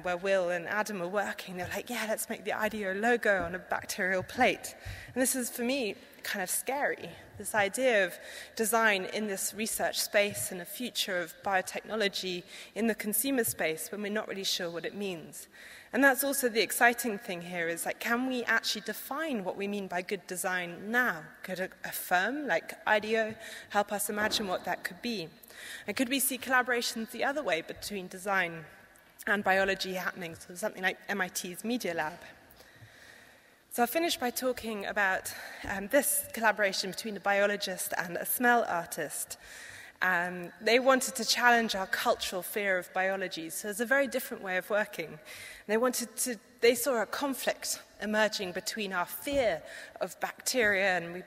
where Will and Adam were working. They were like, yeah, let's make the IDEO logo on a bacterial plate. And this is, for me, kind of scary. This idea of design in this research space and a future of biotechnology in the consumer space when we're not really sure what it means. And that's also the exciting thing here is, like, can we actually define what we mean by good design now? Could a firm like IDEO help us imagine what that could be? And could we see collaborations the other way between design and biology happening, so something like MIT's Media Lab? So I'll finish by talking about this collaboration between a biologist and a smell artist. They wanted to challenge our cultural fear of biology, so it's a very different way of working. They saw a conflict emerging between our fear of bacteria, and we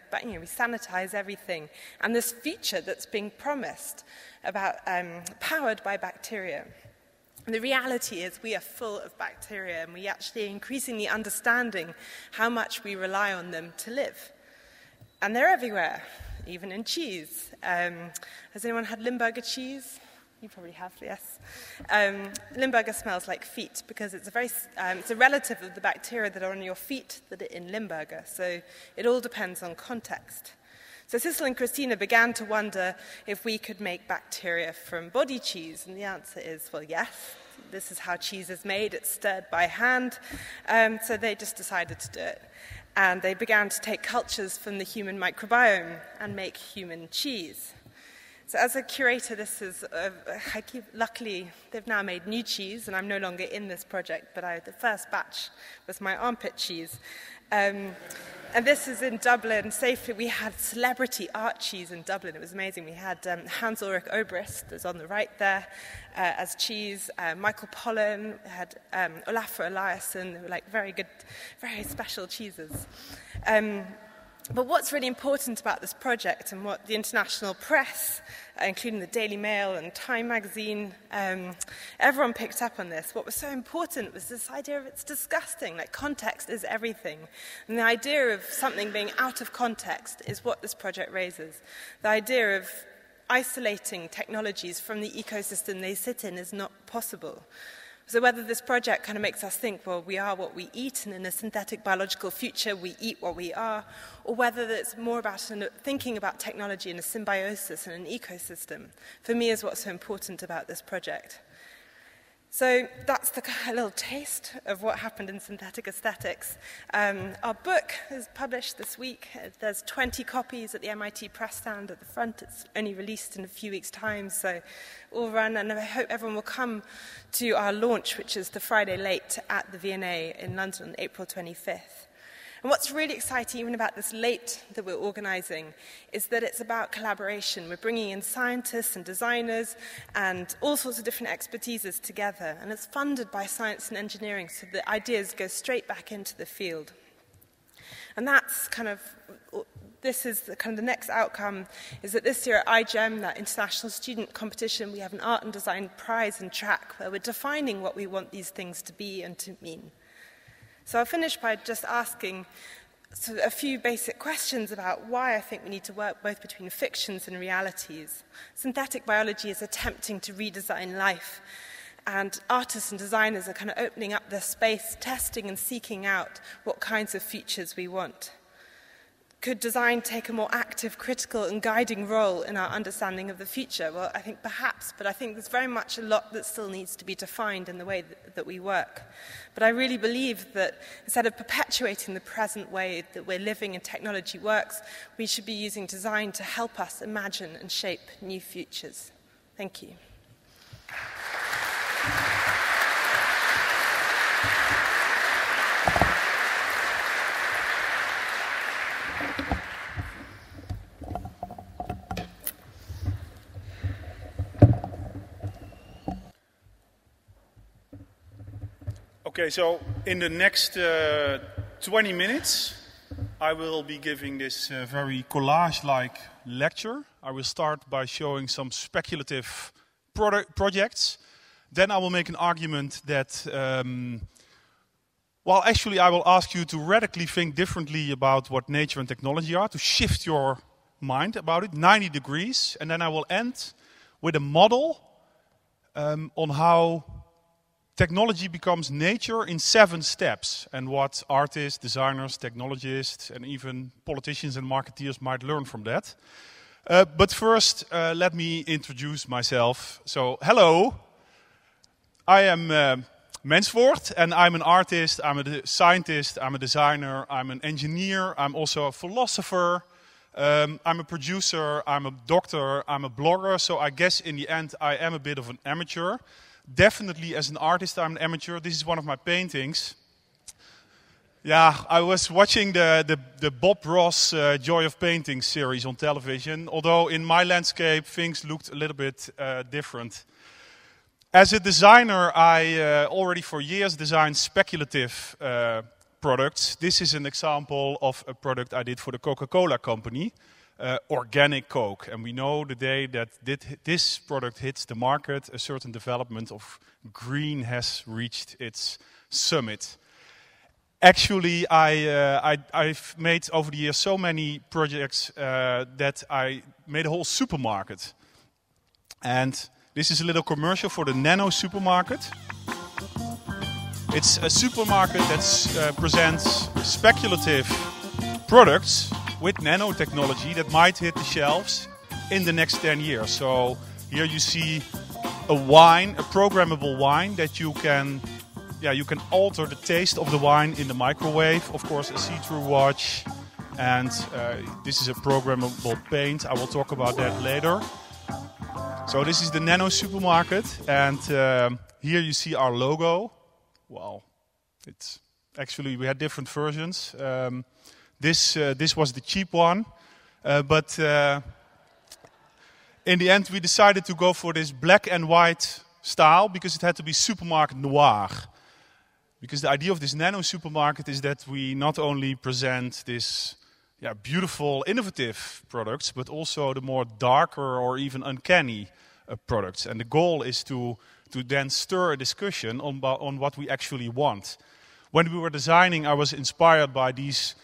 sanitize everything, and this future that's being promised about powered by bacteria. And the reality is we are full of bacteria, and we actually are increasingly understanding how much we rely on them to live. And they're everywhere, even in cheese. Has anyone had Limburger cheese? You probably have, yes. Limburger smells like feet because it's a relative of the bacteria that are on your feet that are in Limburger. So it all depends on context. So Sissel and Christina began to wonder if we could make bacteria from body cheese. And the answer is, well, yes. This is how cheese is made. It's stirred by hand. So they just decided to do it. And they began to take cultures from the human microbiome and make human cheese. So as a curator, luckily, they've now made new cheese, and I'm no longer in this project, but the first batch was my armpit cheese. And this is in Dublin. Safely, we had celebrity art cheese in Dublin. It was amazing. We had Hans-Ulrich Obrist, who's on the right there, as cheese. Michael Pollan, had Olafur Eliasson. They were like very good, very special cheeses. But what's really important about this project and what the international press, including the Daily Mail and Time magazine, everyone picked up on this. What was so important was this idea of it's disgusting, like context is everything. And the idea of something being out of context is what this project raises. The idea of isolating technologies from the ecosystem they sit in is not possible. So whether this project kind of makes us think, well, we are what we eat, and in a synthetic biological future, we eat what we are, or whether it's more about thinking about technology in a symbiosis and an ecosystem, for me is what's so important about this project. So that's a little taste of what happened in synthetic aesthetics. Our book is published this week. There's 20 copies at the MIT press stand at the front. It's only released in a few weeks' time, so all run. And I hope everyone will come to our launch, which is the Friday late at the V&A in London on April 25th. And what's really exciting even about this late that we're organizing is that it's about collaboration. We're bringing in scientists and designers and all sorts of different expertises together. And it's funded by science and engineering, so the ideas go straight back into the field. And that's kind of, this is the next outcome, is that this year at iGEM, that international student competition, we have an art and design prize and track where we're defining what we want these things to be and to mean. So I'll finish by just asking a few basic questions about why I think we need to work both between fictions and realities. Synthetic biology is attempting to redesign life, and artists and designers are kind of opening up their space, testing and seeking out what kinds of futures we want. Could design take a more active, critical and guiding role in our understanding of the future? Well, I think perhaps, but I think there's very much a lot that still needs to be defined in the way that we work. But I really believe that instead of perpetuating the present way that we're living and technology works, we should be using design to help us imagine and shape new futures. Thank you. Okay, so in the next 20 minutes, I will be giving this very collage-like lecture. I will start by showing some speculative projects. Then I will make an argument that, well, actually I will ask you to radically think differently about what nature and technology are, to shift your mind about it, 90 degrees. And then I will end with a model on how technology becomes nature in 7 steps, and what artists, designers, technologists, and even politicians and marketeers might learn from that. But first, let me introduce myself. So, hello, I am Mensvoort, and I'm an artist, I'm a scientist, I'm a designer, I'm an engineer, I'm also a philosopher, I'm a producer, I'm a doctor, I'm a blogger, so I guess in the end I am a bit of an amateur. Definitely as an artist I'm an amateur. This is one of my paintings. Yeah, I was watching the Bob Ross Joy of Painting series on television, although in my landscape things looked a little bit different. As a designer, I already for years designed speculative products. This is an example of a product I did for the Coca-Cola company. Organic Coke, and we know the day that this product hits the market, a certain development of green has reached its summit. Actually, I've made over the years so many projects that I made a whole supermarket. And this is a little commercial for the Nano supermarket. It's a supermarket that presents speculative products with nanotechnology that might hit the shelves in the next 10 years. So here you see a wine, a programmable wine that you can alter the taste of the wine in the microwave. Of course, a see-through watch, and this is a programmable paint. I will talk about that later. So this is the Nano supermarket, and here you see our logo. Well, it's actually we had different versions. This was the cheap one, but in the end we decided to go for this black and white style because it had to be supermarket noir. Because the idea of this Nano supermarket is that we not only present this beautiful, innovative products, but also the more darker or even uncanny products. And the goal is to then stir a discussion on what we actually want. When we were designing, I was inspired by these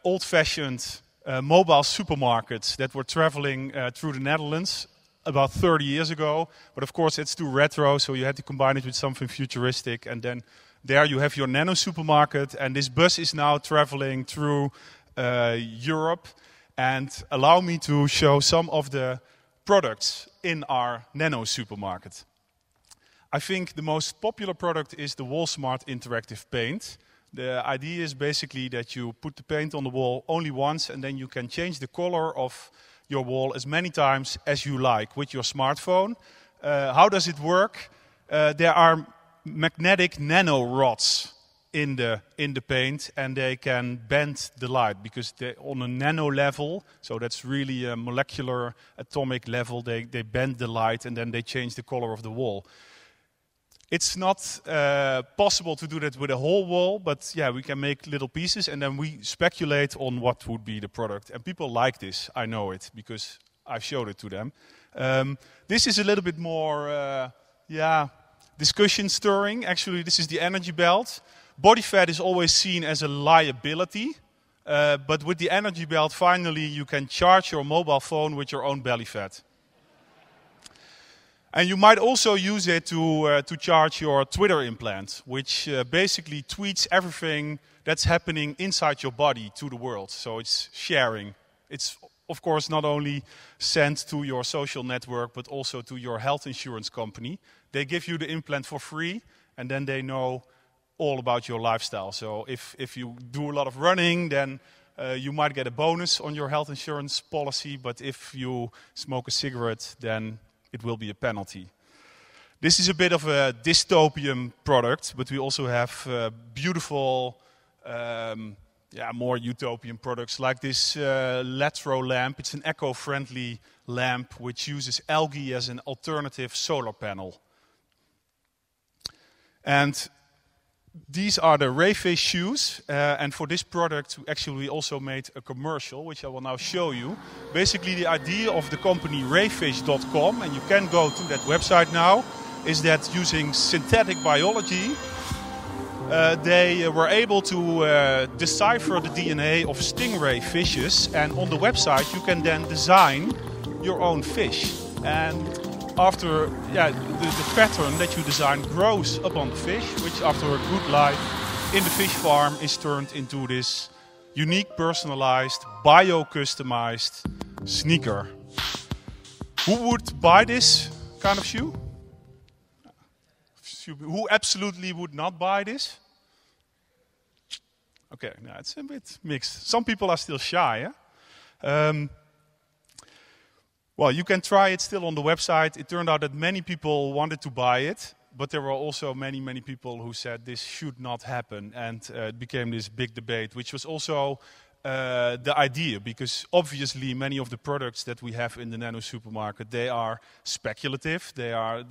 old-fashioned mobile supermarkets that were traveling through the Netherlands about 30 years ago. But of course, it's too retro, so you had to combine it with something futuristic. And then there you have your nano supermarket, and this bus is now traveling through Europe. And allow me to show some of the products in our nano supermarket. I think the most popular product is the Wall Smart Interactive Paint. The idea is basically that you put the paint on the wall only once, and then you can change the color of your wall as many times as you like with your smartphone. How does it work? There are magnetic nano rods in the paint, and they can bend the light because they're on a nano level, so that's really a molecular atomic level. They bend the light and then they change the color of the wall. It's not possible to do that with a whole wall, but yeah, we can make little pieces and then we speculate on what would be the product. And people like this, I know it, because I've showed it to them. This is a little bit more, discussion stirring. Actually, this is the energy belt. Body fat is always seen as a liability, but with the energy belt, finally, you can charge your mobile phone with your own belly fat. And you might also use it to charge your Twitter implant, which basically tweets everything that's happening inside your body to the world. So it's sharing. It's, of course, not only sent to your social network, but also to your health insurance company. They give you the implant for free, and then they know all about your lifestyle. So if you do a lot of running, then you might get a bonus on your health insurance policy. But if you smoke a cigarette, then it will be a penalty. This is a bit of a dystopian product, but we also have beautiful, more utopian products like this Latro lamp. It's an eco-friendly lamp which uses algae as an alternative solar panel. And these are the Rayfish shoes, and for this product we actually also made a commercial, which I will now show you. Basically the idea of the company rayfish.com, and you can go to that website now, is that using synthetic biology, they were able to decipher the DNA of stingray fishes, and on the website you can then design your own fish. And after the pattern that you design grows upon the fish, which after a good life in the fish farm is turned into this unique, personalized, bio-customized sneaker. Who would buy this kind of shoe? Who absolutely would not buy this? Okay, now it's a bit mixed. Some people are still shy, well, you can try it still on the website. It turned out that many people wanted to buy it, but there were also many, many people who said this should not happen, and it became this big debate, which was also the idea, because obviously many of the products that we have in the nano supermarket, they are speculative, they are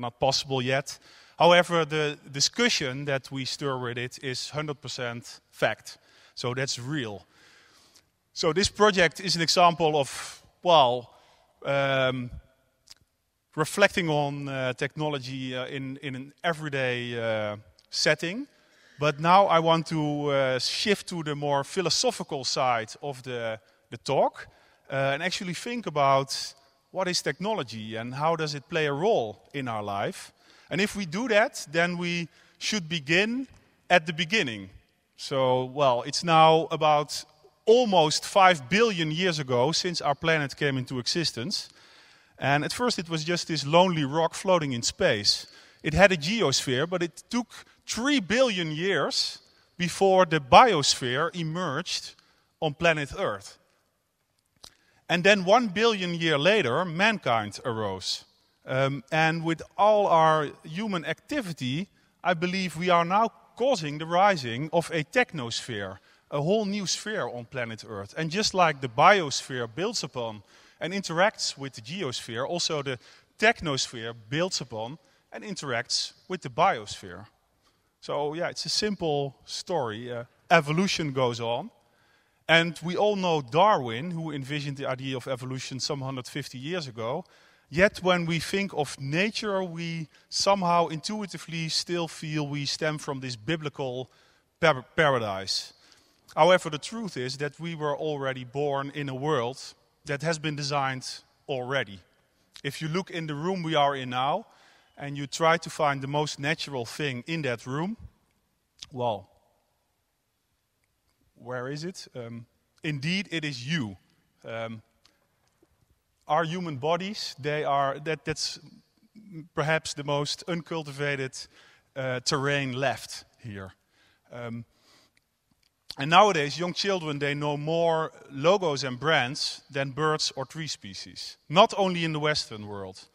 not possible yet. However, the discussion that we stir with it is 100% fact, so that's real. So this project is an example of, reflecting on technology in an everyday setting. But now I want to shift to the more philosophical side of the talk and actually think about what is technology and how does it play a role in our life. And if we do that, then we should begin at the beginning. So, it's now about almost 5 billion years ago since our planet came into existence. And at first it was just this lonely rock floating in space. It had a geosphere, but it took 3 billion years before the biosphere emerged on planet Earth. And then 1 billion years later, mankind arose. And with all our human activity, I believe we are now causing the rising of a technosphere, a whole new sphere on planet Earth. And just like the biosphere builds upon and interacts with the geosphere, also the technosphere builds upon and interacts with the biosphere. So it's a simple story. Evolution goes on. And we all know Darwin, who envisioned the idea of evolution some 150 years ago. Yet when we think of nature, we somehow intuitively still feel we stem from this biblical paradise. However, the truth is that we were already born in a world that has been designed already. If you look in the room we are in now, and you try to find the most natural thing in that room, well, where is it? Indeed, it is you. Our human bodies, that's perhaps the most uncultivated terrain left here. And nowadays, young children, they know more logos and brands than birds or tree species. Not only in the Western world.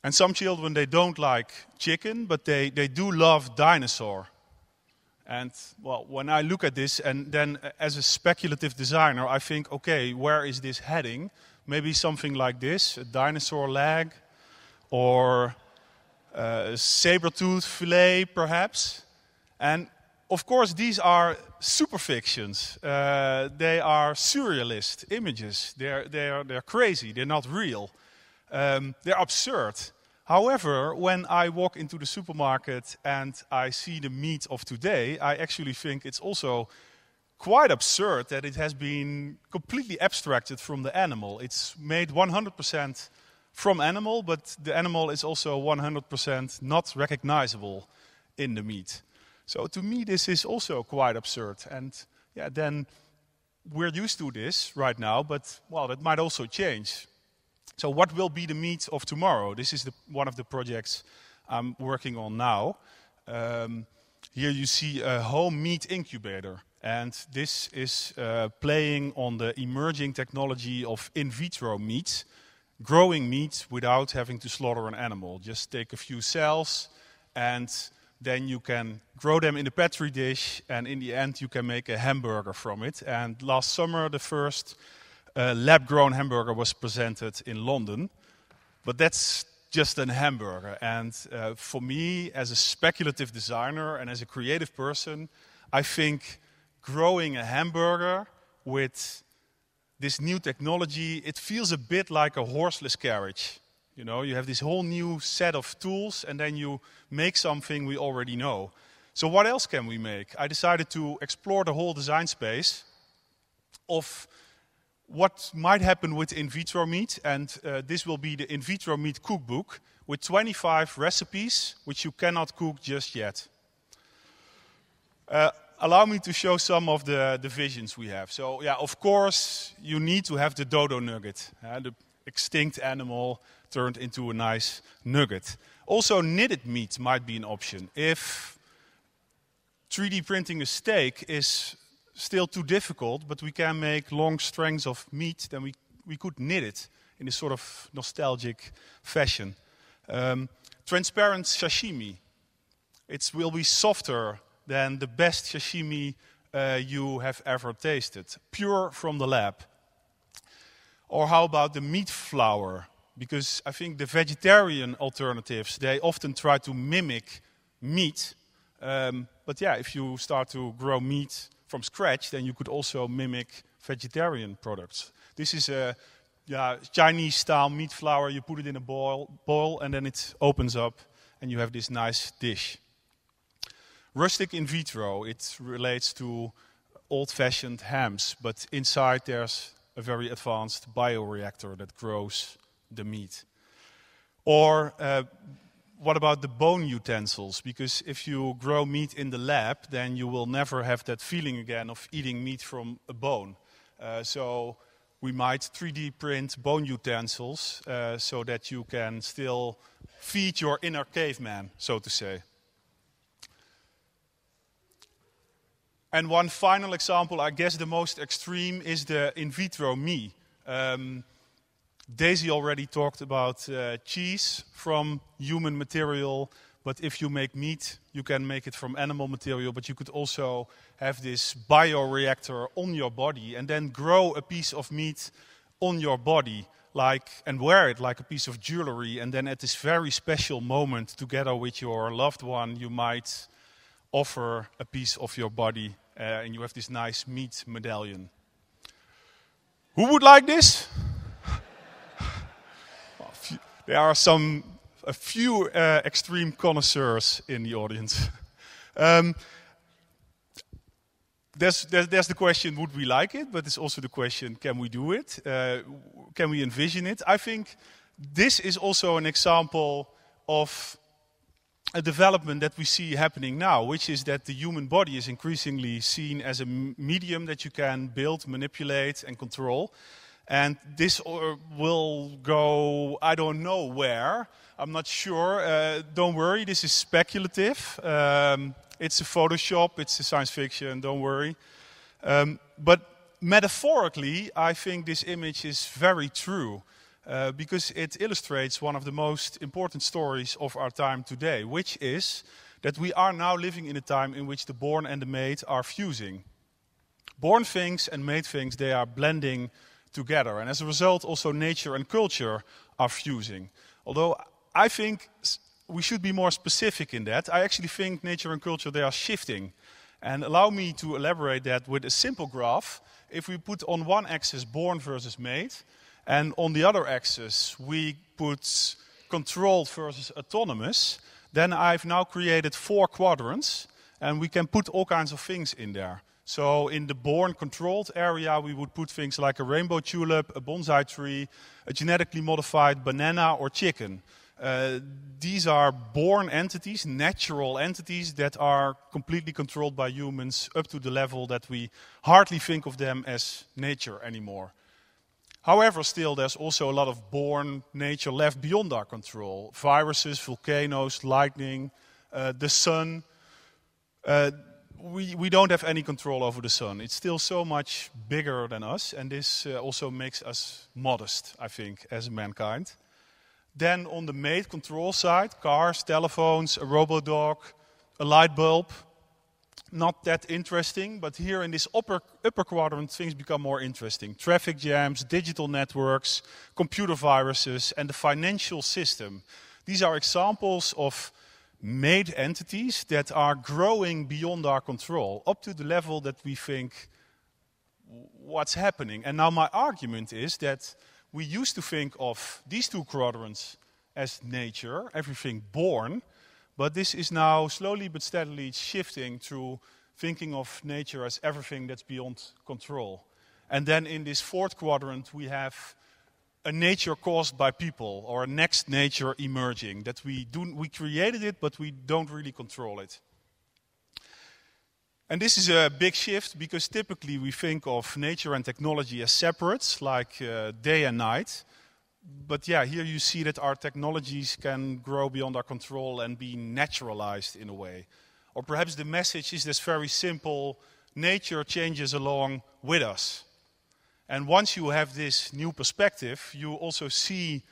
And some children, they don't like chicken, but they do love dinosaur. And, well, when I look at this, and then as a speculative designer, I think, okay, where is this heading? Maybe something like this, a dinosaur leg, or a saber-tooth fillet, perhaps. And, of course, these are superfictions. They are surrealist images. They're crazy. They're not real. They're absurd. However, when I walk into the supermarket and I see the meat of today, I actually think it's also quite absurd that it has been completely abstracted from the animal. It's made 100% from animal, but the animal is also 100% not recognizable in the meat. So to me, this is also quite absurd. And yeah, then we're used to this right now, but well, that might also change. So what will be the meat of tomorrow? This is one of the projects I'm working on now. Here you see a home meat incubator. And this is playing on the emerging technology of in vitro meat, growing meat without having to slaughter an animal. Just take a few cells and then you can grow them in a petri dish, and in the end you can make a hamburger from it. And last summer the first lab-grown hamburger was presented in London, but that's just a hamburger. And for me, as a speculative designer and as a creative person, I think growing a hamburger with this new technology, it feels a bit like a horseless carriage. You know, you have this whole new set of tools, and then you make something we already know. So what else can we make? I decided to explore the whole design space of what might happen with in vitro meat, and this will be the in vitro meat cookbook with 25 recipes which you cannot cook just yet. Allow me to show some of the visions we have. So yeah, of course you need to have the dodo nugget, the extinct animal turned into a nice nugget. Also knitted meat might be an option. If 3D printing a steak is still too difficult, but we can make long strings of meat, then we could knit it in a sort of nostalgic fashion. Transparent sashimi. It will be softer than the best sashimi you have ever tasted. Pure from the lab. Or how about the meat flour? Because I think the vegetarian alternatives, they often try to mimic meat. But yeah, if you start to grow meat from scratch, then you could also mimic vegetarian products. This is a Chinese-style meat flour. You put it in a boil, and then it opens up, and you have this nice dish. Rustic in vitro, it relates to old-fashioned hams, but inside there's a very advanced bioreactor that grows the meat. Or what about the bone utensils? Because if you grow meat in the lab, then you will never have that feeling again of eating meat from a bone. So we might 3D print bone utensils so that you can still feed your inner caveman, so to say. And one final example, I guess the most extreme, is the in vitro me. Daisy already talked about cheese from human material, but if you make meat, you can make it from animal material, but you could also have this bioreactor on your body and then grow a piece of meat on your body and wear it like a piece of jewelry, and then at this very special moment together with your loved one, you might offer a piece of your body and you have this nice meat medallion. Who would like this? There are a few extreme connoisseurs in the audience. There's the question, would we like it? But there's also the question, can we do it? Can we envision it? I think this is also an example of a development that we see happening now, which is that the human body is increasingly seen as a medium that you can build, manipulate, and control. And this will go, I don't know where. I'm not sure. Don't worry, this is speculative. It's a Photoshop, it's a science fiction, don't worry. But metaphorically, I think this image is very true. Because it illustrates one of the most important stories of our time today, which is that we are now living in a time in which the born and the made are fusing. Born things and made things, they are blending together. And as a result, also nature and culture are fusing. Although I think we should be more specific in that. I actually think nature and culture, they are shifting. And allow me to elaborate that with a simple graph. If we put on one axis born versus made, and on the other axis, we put controlled versus autonomous. Then I've now created 4 quadrants, and we can put all kinds of things in there. So in the born controlled area, we would put things like a rainbow tulip, a bonsai tree, a genetically modified banana or chicken. These are born entities, natural entities that are completely controlled by humans up to the level that we hardly think of them as nature anymore. However, still, there's also a lot of born nature left beyond our control. Viruses, volcanoes, lightning, the sun. We don't have any control over the sun. It's still so much bigger than us, and this also makes us modest, I think, as mankind. Then on the made control side, cars, telephones, a robodog, a light bulb. Not that interesting, but here in this upper quadrant, things become more interesting. Traffic jams, digital networks, computer viruses, and the financial system. These are examples of made entities that are growing beyond our control, up to the level that we think, what's happening? And now my argument is that we used to think of these 2 quadrants as nature, everything born. But this is now slowly but steadily shifting to thinking of nature as everything that's beyond control. And then in this 4th quadrant, we have a nature caused by people, or a next nature emerging, that we created it, but we don't really control it. And this is a big shift, because typically we think of nature and technology as separate, like day and night. But yeah, here you see that our technologies can grow beyond our control and be naturalized in a way. Or perhaps the message is this very simple: nature changes along with us. And once you have this new perspective, you also see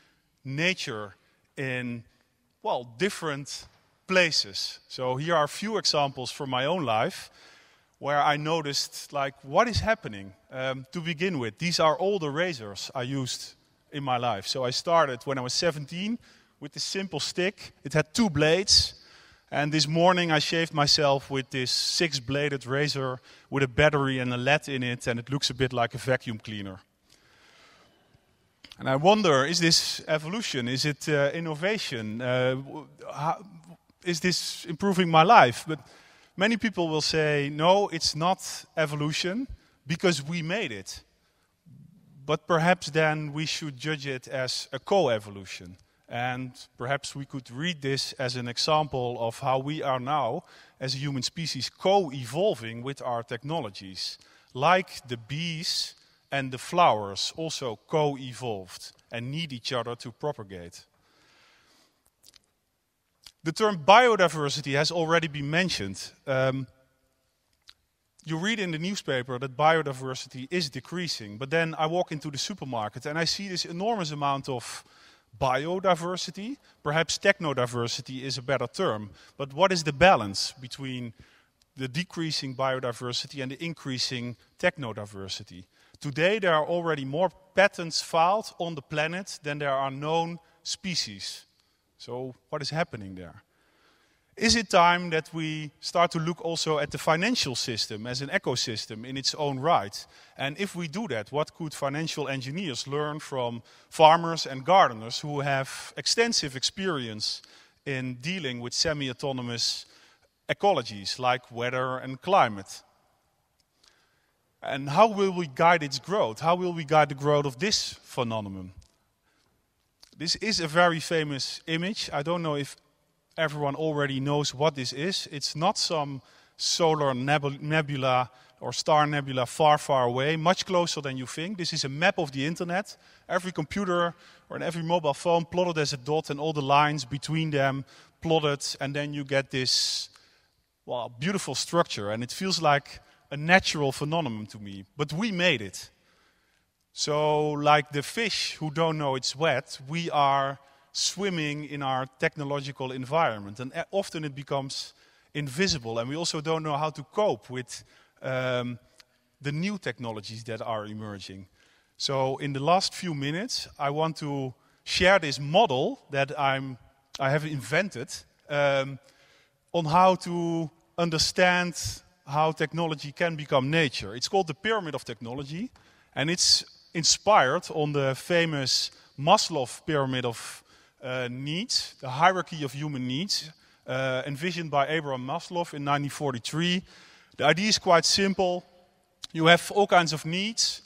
nature in, well, different places. So here are a few examples from my own life where I noticed, like, what is happening? To begin with, these are all the razors I used in my life. So I started when I was 17 with this simple stick. It had 2 blades. And this morning I shaved myself with this 6-bladed razor with a battery and a LED in it, and it looks a bit like a vacuum cleaner. And I wonder, is this evolution? Is it innovation? Is this improving my life? But many people will say, no, it's not evolution because we made it. But perhaps then we should judge it as a co-evolution. And perhaps we could read this as an example of how we are now, as a human species, co-evolving with our technologies. Like the bees and the flowers also co-evolved and need each other to propagate. The term biodiversity has already been mentioned. You read in the newspaper that biodiversity is decreasing, but then I walk into the supermarket and I see this enormous amount of biodiversity. Perhaps technodiversity is a better term, but what is the balance between the decreasing biodiversity and the increasing technodiversity? Today there are already more patents filed on the planet than there are known species. So what is happening there? Is it time that we start to look also at the financial system as an ecosystem in its own right? And if we do that, what could financial engineers learn from farmers and gardeners who have extensive experience in dealing with semi-autonomous ecologies like weather and climate? And how will we guide its growth? How will we guide the growth of this phenomenon? This is a very famous image. I don't know if everyone already knows what this is. It's not some solar nebula or star nebula far, far away, much closer than you think. This is a map of the internet. Every computer or every mobile phone plotted as a dot and all the lines between them plotted, and then you get this, well, beautiful structure, and it feels like a natural phenomenon to me. But we made it. So like the fish who don't know it's wet, we are swimming in our technological environment, and often it becomes invisible, and we also don't know how to cope with the new technologies that are emerging. So in the last few minutes, I want to share this model that I have invented on how to understand how technology can become nature. It's called the pyramid of technology, and it's inspired on the famous Maslow pyramid of needs, the hierarchy of human needs, envisioned by Abraham Maslow in 1943. The idea is quite simple. You have all kinds of needs,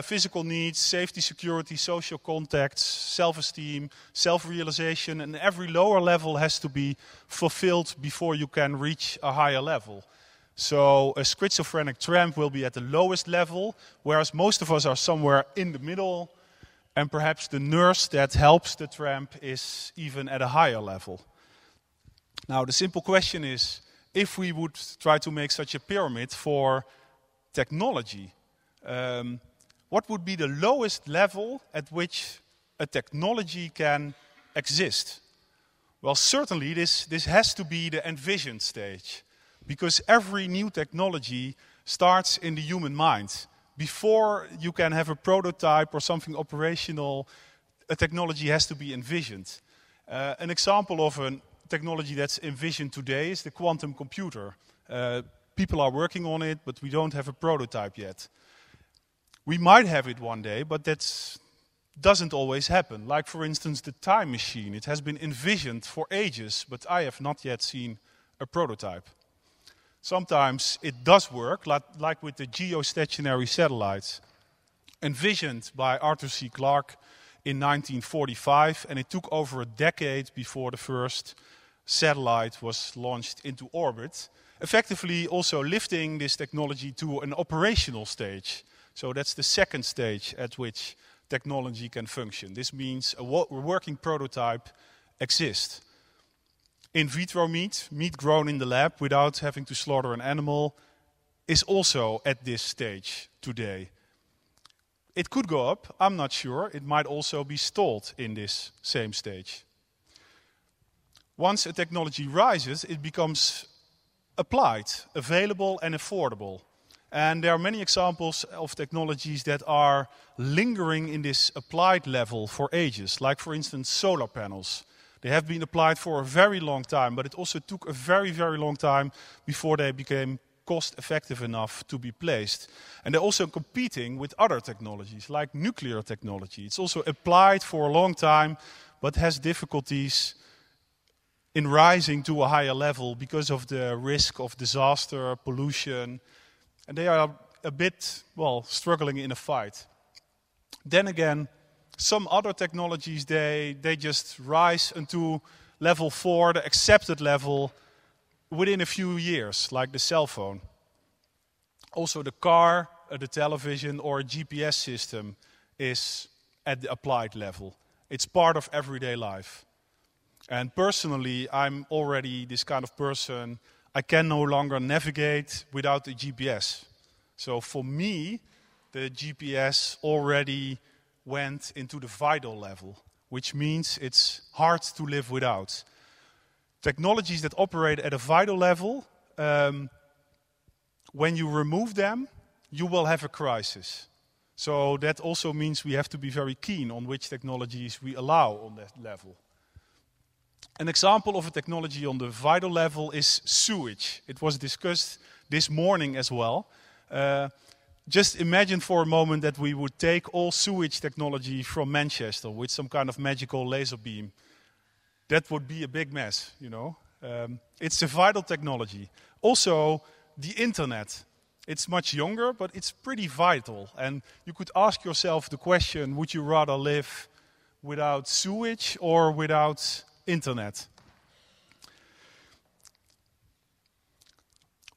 physical needs, safety, security, social contacts, self-esteem, self-realization, and every lower level has to be fulfilled before you can reach a higher level. So a schizophrenic tramp will be at the lowest level, whereas most of us are somewhere in the middle, and perhaps the nurse that helps the tramp is even at a higher level. Now the simple question is, if we would try to make such a pyramid for technology, what would be the lowest level at which a technology can exist? Well, certainly this has to be the envisioned stage, because every new technology starts in the human mind. Before you can have a prototype or something operational, a technology has to be envisioned. An example of a technology that's envisioned today is the quantum computer. People are working on it, but we don't have a prototype yet. We might have it one day, but that doesn't always happen. Like, for instance, the time machine. It has been envisioned for ages, but I have not yet seen a prototype. Sometimes it does work, like with the geostationary satellites, envisioned by Arthur C. Clarke in 1945, and it took over a decade before the first satellite was launched into orbit, effectively also lifting this technology to an operational stage. So that's the second stage at which technology can function. This means a working prototype exists. In vitro meat grown in the lab without having to slaughter an animal, is also at this stage today. It could go up, I'm not sure. It might also be stalled in this same stage. Once a technology rises, it becomes applied, available and affordable. And there are many examples of technologies that are lingering in this applied level for ages, like for instance solar panels. They have been applied for a very long time, but it also took a very, very long time before they became cost-effective enough to be placed. And they're also competing with other technologies, like nuclear technology. It's also applied for a long time, but has difficulties in rising to a higher level because of the risk of disaster, pollution, and they are a bit, well, struggling in a fight. Then again, some other technologies, they just rise into level 4, the accepted level, within a few years, like the cell phone. Also the car, the television, or a GPS system is at the applied level. It's part of everyday life. And personally, I'm already this kind of person. I can no longer navigate without the GPS. So for me, the GPS already went into the vital level, which means it's hard to live without. Technologies that operate at a vital level, when you remove them, you will have a crisis. So that also means we have to be very keen on which technologies we allow on that level. An example of a technology on the vital level is sewage. It was discussed this morning as well. Just imagine for a moment that we would take all sewage technology from Manchester with some kind of magical laser beam. That would be a big mess, you know. It's a vital technology. Also, the internet. It's much younger, but it's pretty vital. And you could ask yourself the question, would you rather live without sewage or without internet?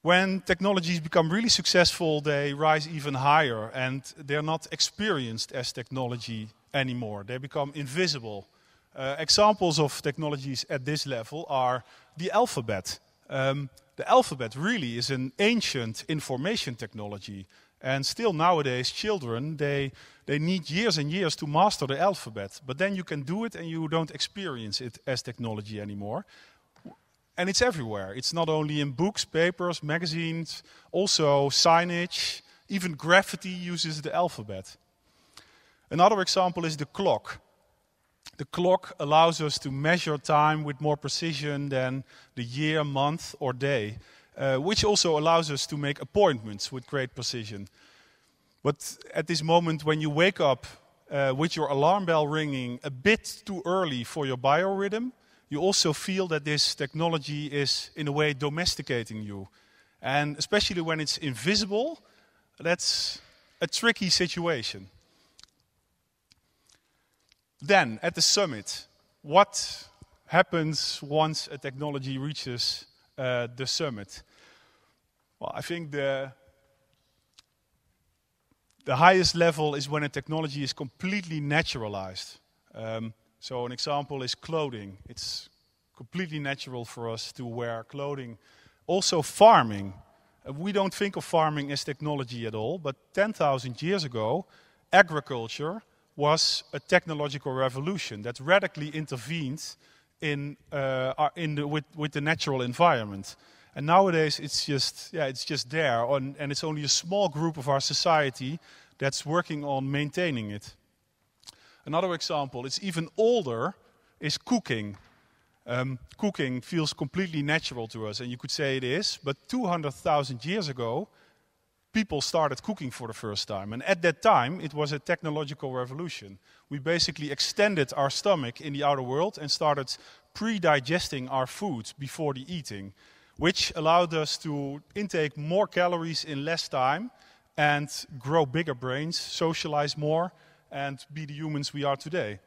When technologies become really successful, they rise even higher, and they're not experienced as technology anymore. They become invisible. Examples of technologies at this level are the alphabet. The alphabet really is an ancient information technology. And still nowadays, children, they need years and years to master the alphabet. But then you can do it and you don't experience it as technology anymore. And it's everywhere. It's not only in books, papers, magazines, also signage. Even graffiti uses the alphabet. Another example is the clock. The clock allows us to measure time with more precision than the year, month, or day, which also allows us to make appointments with great precision. But at this moment, when you wake up with your alarm bell ringing a bit too early for your biorhythm, you also feel that this technology is, in a way, domesticating you. And especially when it's invisible, that's a tricky situation. Then, at the summit, what happens once a technology reaches the summit? Well, I think the highest level is when a technology is completely naturalized. So an example is clothing. It's completely natural for us to wear clothing. Also farming. We don't think of farming as technology at all, but 10,000 years ago, agriculture was a technological revolution that radically intervened with the natural environment. And nowadays it's just there, and it's only a small group of our society that's working on maintaining it. Another example, it's even older, is cooking. Cooking feels completely natural to us, and you could say it is, but 200,000 years ago, people started cooking for the first time. And at that time, it was a technological revolution. We basically extended our stomach in the outer world and started pre-digesting our food before the eating, which allowed us to intake more calories in less time and grow bigger brains, socialize more, and be the humans we are today.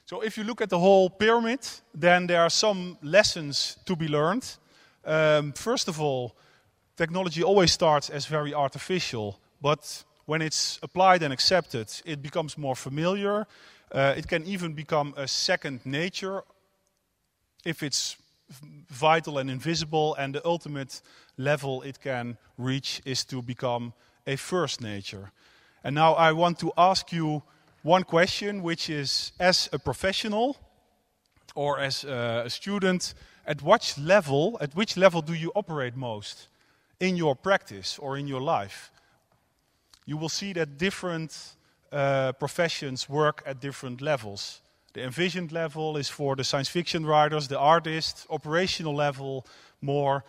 So if you look at the whole pyramid, then there are some lessons to be learned. First of all, technology always starts as very artificial, but when it's applied and accepted, it becomes more familiar. It can even become a second nature if it's vital and invisible, and the ultimate level it can reach is to become a first nature. And now I want to ask you one question, which is, as a professional or as a student, at which level do you operate most in your practice or in your life? You will see that different professions work at different levels. The envisioned level is for the science fiction writers, the artists. Operational level, more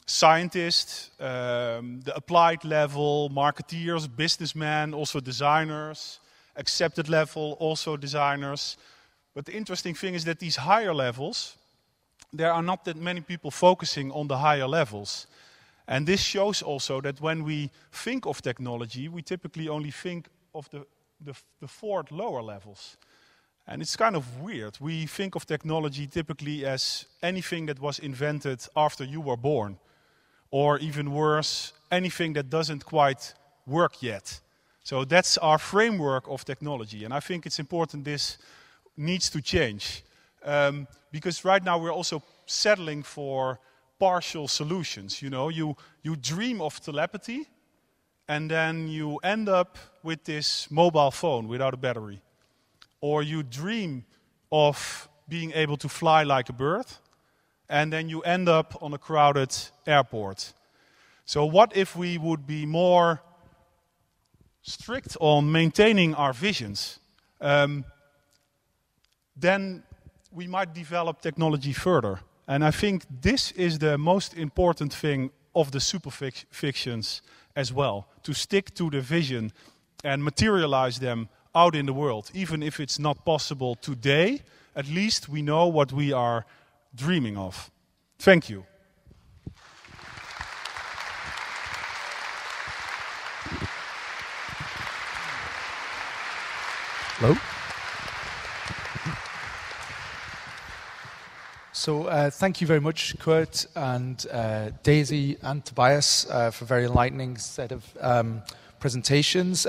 scientists. The applied level, marketeers, businessmen, also designers. Accepted level, also designers. But the interesting thing is that these higher levels, there are not that many people focusing on the higher levels. And this shows also that when we think of technology, we typically only think of the 4 lower levels. And it's kind of weird. We think of technology typically as anything that was invented after you were born. Or even worse, anything that doesn't quite work yet. So that's our framework of technology. And I think it's important this needs to change. Because right now we're also settling for partial solutions. You know, you dream of telepathy, and then you end up with this mobile phone without a battery. Or you dream of being able to fly like a bird, and then you end up on a crowded airport. So what if we would be more strict on maintaining our visions? Then we might develop technology further. And I think this is the most important thing of the superfictions as well, to stick to the vision and materialize them out in the world. Even if it's not possible today, at least we know what we are dreaming of. Thank you. Hello. So thank you very much, Koert and Daisy and Tobias, for a very enlightening set of presentations.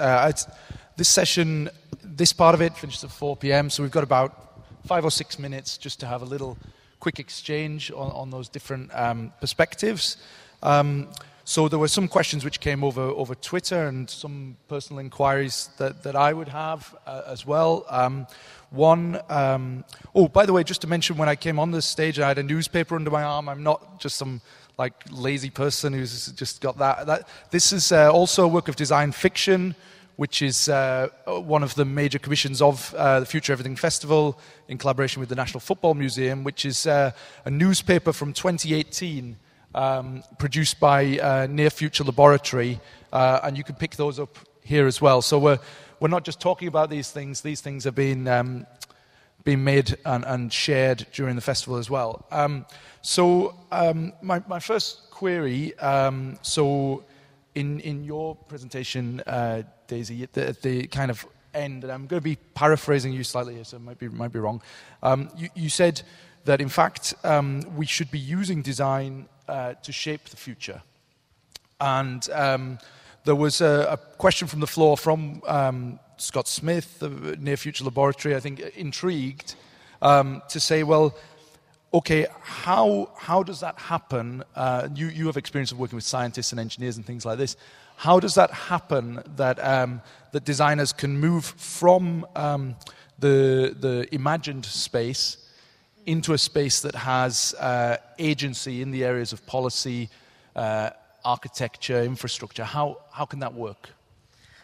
This session, this part of it finishes at 4 p.m., so we've got about 5 or 6 minutes just to have a little quick exchange on those different perspectives. So there were some questions which came over Twitter and some personal inquiries that I would have as well. Oh, by the way, just to mention, when I came on this stage, I had a newspaper under my arm. I'm not just some lazy person who's just got that. This is also a work of design fiction, which is one of the major commissions of the FutureEverything Festival in collaboration with the National Football Museum, which is a newspaper from 2018 produced by Near Future Laboratory, and you can pick those up here as well. So we're not just talking about these things have been made and shared during the festival as well. My first query, so in your presentation, Daisy, at the kind of end, and I'm going to be paraphrasing you slightly here, so it might be wrong. You said that in fact we should be using design to shape the future. And there was a question from the floor from Scott Smith, the Near Future Laboratory, I think, intrigued to say, well, okay, how does that happen? You have experience of working with scientists and engineers and things like this. How does that happen that that designers can move from the imagined space into a space that has agency in the areas of policy, architecture, infrastructure? How can that work?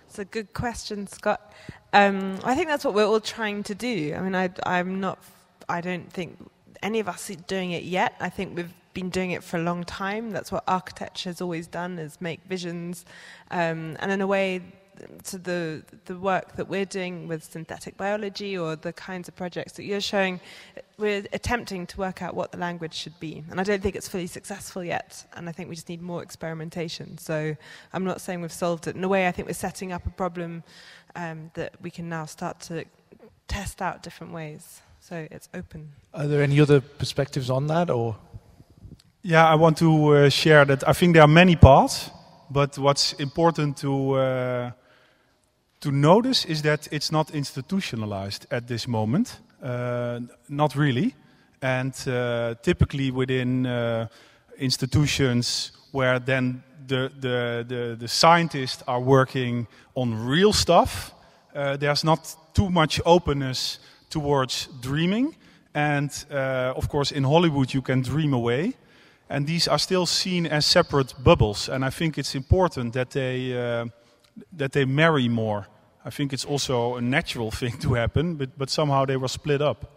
It's a good question, Scott. I think that's what we're all trying to do. I mean, I don't think any of us are doing it yet. I think we've been doing it for a long time. That's what architecture has always done, is make visions. And in a way, to the work that we're doing with synthetic biology or the kinds of projects that you're showing, we're attempting to work out what the language should be. And I don't think it's fully successful yet, and I think we just need more experimentation. So I'm not saying we've solved it. In a way, I think we're setting up a problem that we can now start to test out different ways. So it's open. Are there any other perspectives on that, or? Yeah, I want to share that I think there are many paths, but what's important to notice is that it's not institutionalized at this moment, not really. And typically within institutions where then the scientists are working on real stuff, there's not too much openness towards dreaming. And of course in Hollywood you can dream away. And these are still seen as separate bubbles. And I think it's important that they marry more. I think it's also a natural thing to happen, but somehow they were split up.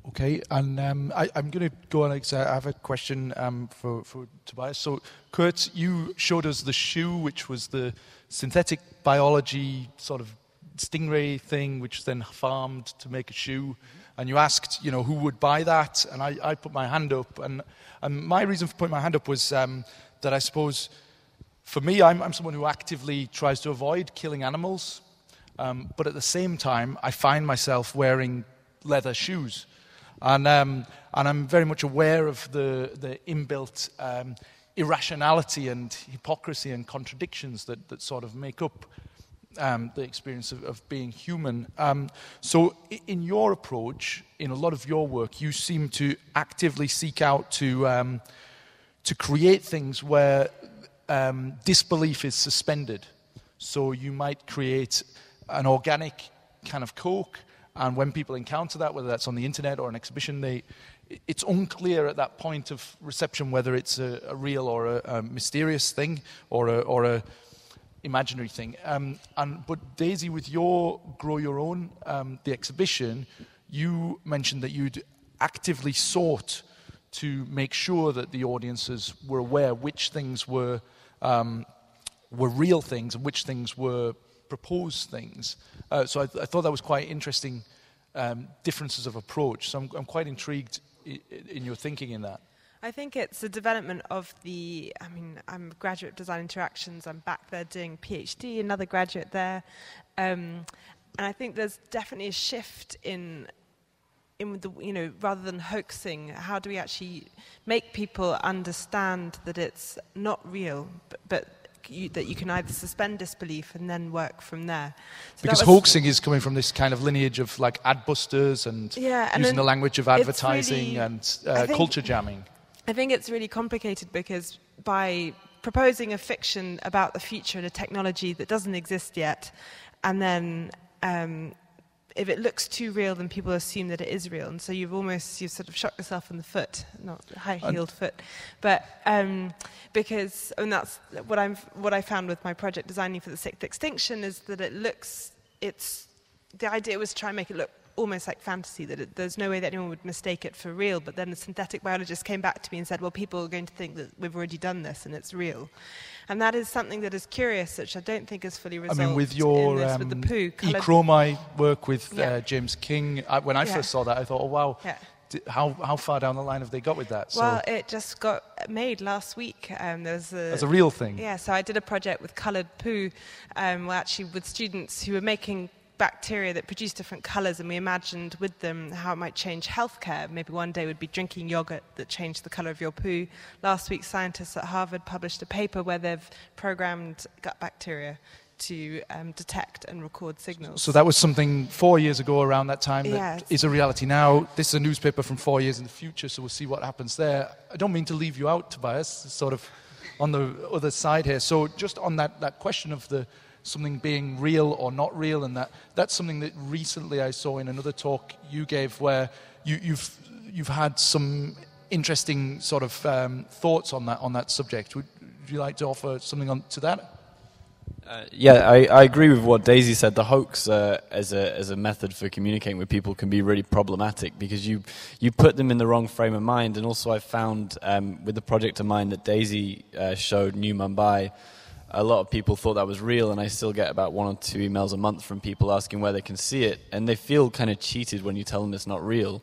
Okay, and I'm going to go on. I have a question for Tobias. So, Koert, you showed us the shoe, which was the synthetic biology sort of stingray thing, which was then farmed to make a shoe. And you asked, who would buy that? And I put my hand up. And my reason for putting my hand up was that I suppose, for me, I'm someone who actively tries to avoid killing animals. But at the same time, I find myself wearing leather shoes. And I'm very much aware of the inbuilt irrationality and hypocrisy and contradictions that sort of make up the experience of being human. So in your approach, in a lot of your work, you seem to actively seek out to create things where disbelief is suspended. So you might create an organic kind of Coke, and when people encounter that, whether that's on the internet or an exhibition, it's unclear at that point of reception whether it's a real or a mysterious thing or a imaginary thing. But Daisy, with your Grow Your Own, the exhibition, you mentioned that you'd actively sought to make sure that the audiences were aware which things were real things and which things were proposed things. So I thought that was quite interesting differences of approach. So I'm quite intrigued in your thinking in that. I think it's a development of I'm a graduate of Design Interactions. I'm back there doing PhD, another graduate there. And I think there's definitely a shift in the, rather than hoaxing, how do we actually make people understand that it's not real, but that you can either suspend disbelief and then work from there. So because hoaxing is coming from this kind of lineage of like adbusters and using the language of advertising really, and culture jamming. I think it's really complicated because by proposing a fiction about the future and a technology that doesn't exist yet, and then if it looks too real, then people assume that it is real, and so you've sort of shot yourself in the foot, not high-heeled foot, but because, and that's what I found with my project designing for the Sixth Extinction is that the idea was to try and make it look almost like fantasy, that there's no way that anyone would mistake it for real, but then the synthetic biologist came back to me and said, well, people are going to think that we've already done this and it's real. And that is something that is curious, which I don't think is fully resolved with your with the poo. E-chromai work with James King, when I first saw that, I thought, oh, wow, how far down the line have they got with that? Well, it just got made last week. As a real thing? Yeah, so I did a project with coloured poo, actually with students who were making bacteria that produce different colours, and we imagined with them how it might change healthcare. Maybe one day we'd be drinking yogurt that changed the colour of your poo. Last week, scientists at Harvard published a paper where they've programmed gut bacteria to detect and record signals. So that was something 4 years ago around that time that is a reality now. This is a newspaper from 4 years in the future, so we'll see what happens there. I don't mean to leave you out, Tobias, sort of on the other side here. So just on that question of something being real or not real, and that's something that recently I saw in another talk you gave, where you've had some interesting sort of thoughts on that subject. Would you like to offer something on to that? I agree with what Daisy said. The hoax as a method for communicating with people can be really problematic because you put them in the wrong frame of mind. And also I found with the project of mine that Daisy showed, New Mumbai, a lot of people thought that was real, and I still get about 1 or 2 emails a month from people asking where they can see it, and they feel kind of cheated when you tell them it's not real.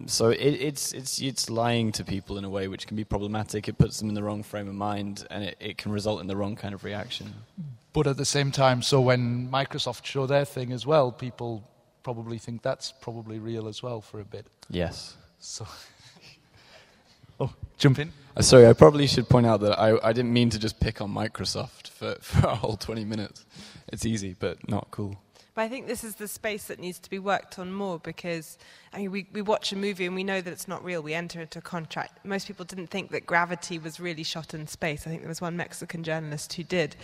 So it's lying to people in a way which can be problematic. It puts them in the wrong frame of mind, and it can result in the wrong kind of reaction. But at the same time, so when Microsoft show their thing as well, people probably think that's probably real as well for a bit. Yes. So, jump in. Sorry, I probably should point out that I didn't mean to just pick on Microsoft for a whole 20 minutes. It's easy, but not cool. But I think this is the space that needs to be worked on more because we watch a movie and we know that it's not real. We enter into a contract. Most people didn't think that Gravity was really shot in space. I think there was one Mexican journalist who did.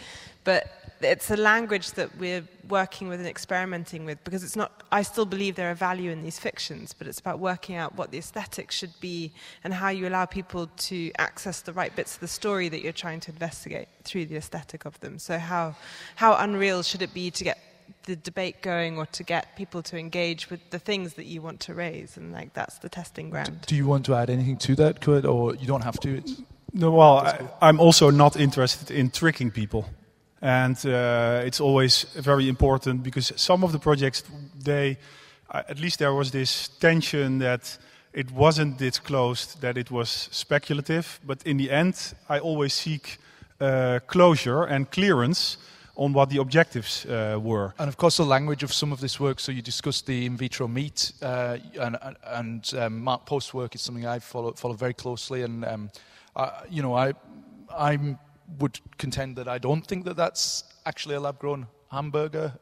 But it's a language that we're working with and experimenting with because it's not. I still believe there are value in these fictions, but it's about working out what the aesthetic should be and how you allow people to access the right bits of the story that you're trying to investigate through the aesthetic of them. So how unreal should it be to get the debate going or to get people to engage with the things that you want to raise, and that's the testing ground. Do you want to add anything to that, Koert, or you don't have to? No, well, I'm also not interested in tricking people, and it's always very important because some of the projects, at least there was this tension that it wasn't disclosed that it was speculative, but in the end I always seek closure and clearance on what the objectives were. And of course the language of some of this work, so you discussed the in vitro meat, and Mark Post's work is something I follow very closely, and I would contend that I don't think that that's actually a lab-grown hamburger.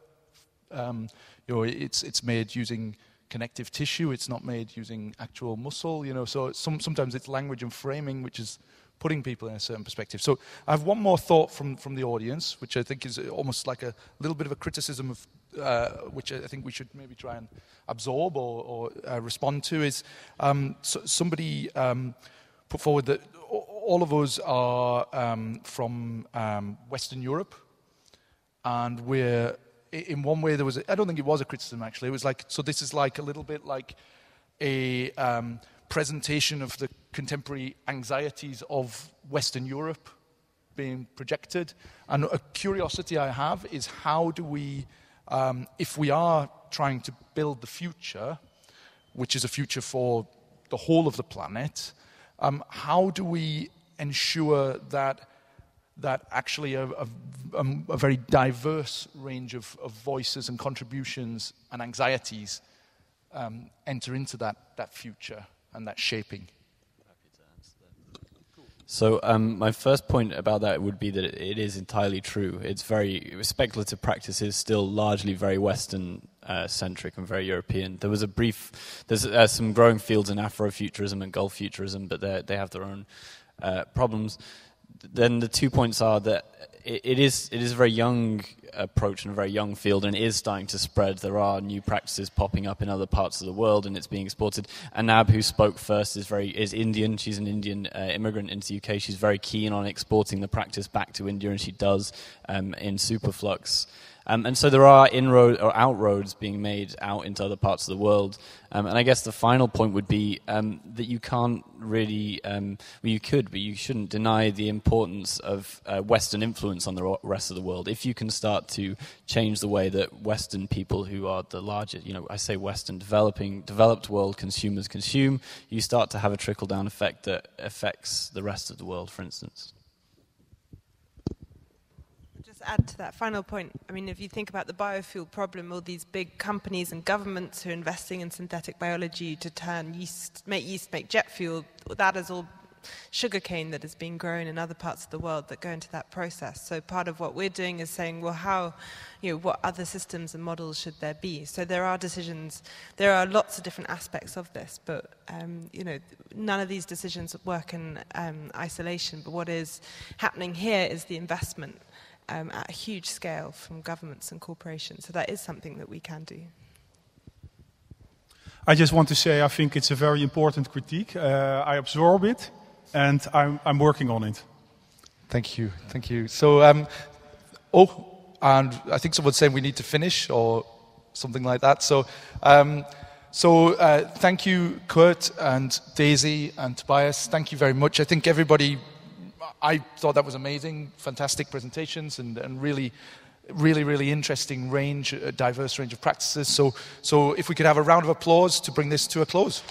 It's made using connective tissue, it's not made using actual muscle, so sometimes it's language and framing which is putting people in a certain perspective. So I have one more thought from the audience, which I think is almost like a little bit of a criticism of which I think we should maybe try and absorb or respond to, is somebody put forward that all of us are from Western Europe, and we're in one way there was, I don't think it was a criticism actually. It was like, so this is like a little bit like a presentation of the contemporary anxieties of Western Europe being projected. And a curiosity I have is how do we, if we are trying to build the future, which is a future for the whole of the planet, how do we ensure that actually a very diverse range of voices and contributions and anxieties enter into that future and that shaping? So my first point about that would be that it is entirely true. It's speculative practice is still largely very Western centric and very European. There's some growing fields in Afrofuturism and Gulf futurism, but they have their own problems. Then the 2 points are that it is a very young approach and a very young field, and it is starting to spread. There are new practices popping up in other parts of the world, and it's being exported. Anab, who spoke first, is Indian. She's an Indian immigrant into the UK. She's very keen on exporting the practice back to India, and she does in Superflux. And so there are inroads or outroads being made out into other parts of the world. And I guess the final point would be that you can't really, you could, but you shouldn't deny the importance of Western influence on the rest of the world. If you can start to change the way that Western people, who are the largest, I say Western, developed world consumers consume, you start to have a trickle-down effect that affects the rest of the world, for instance. Add to that final point, I mean, if you think about the biofuel problem, all these big companies and governments who are investing in synthetic biology to turn yeast, make jet fuel, that is all sugarcane that is being grown in other parts of the world that go into that process. So part of what we're doing is saying, well, what other systems and models should there be? So there are lots of different aspects of this, but none of these decisions work in isolation. But what is happening here is the investment at a huge scale from governments and corporations. So that is something that we can do. I just want to say I think it's a very important critique. I absorb it, and I'm working on it. Thank you. So, and I think someone's saying we need to finish or something like that. So, thank you, Koert and Daisy and Tobias. Thank you very much. I think everybody, I thought that was amazing, fantastic presentations, and really interesting range, a diverse range of practices. So if we could have a round of applause to bring this to a close.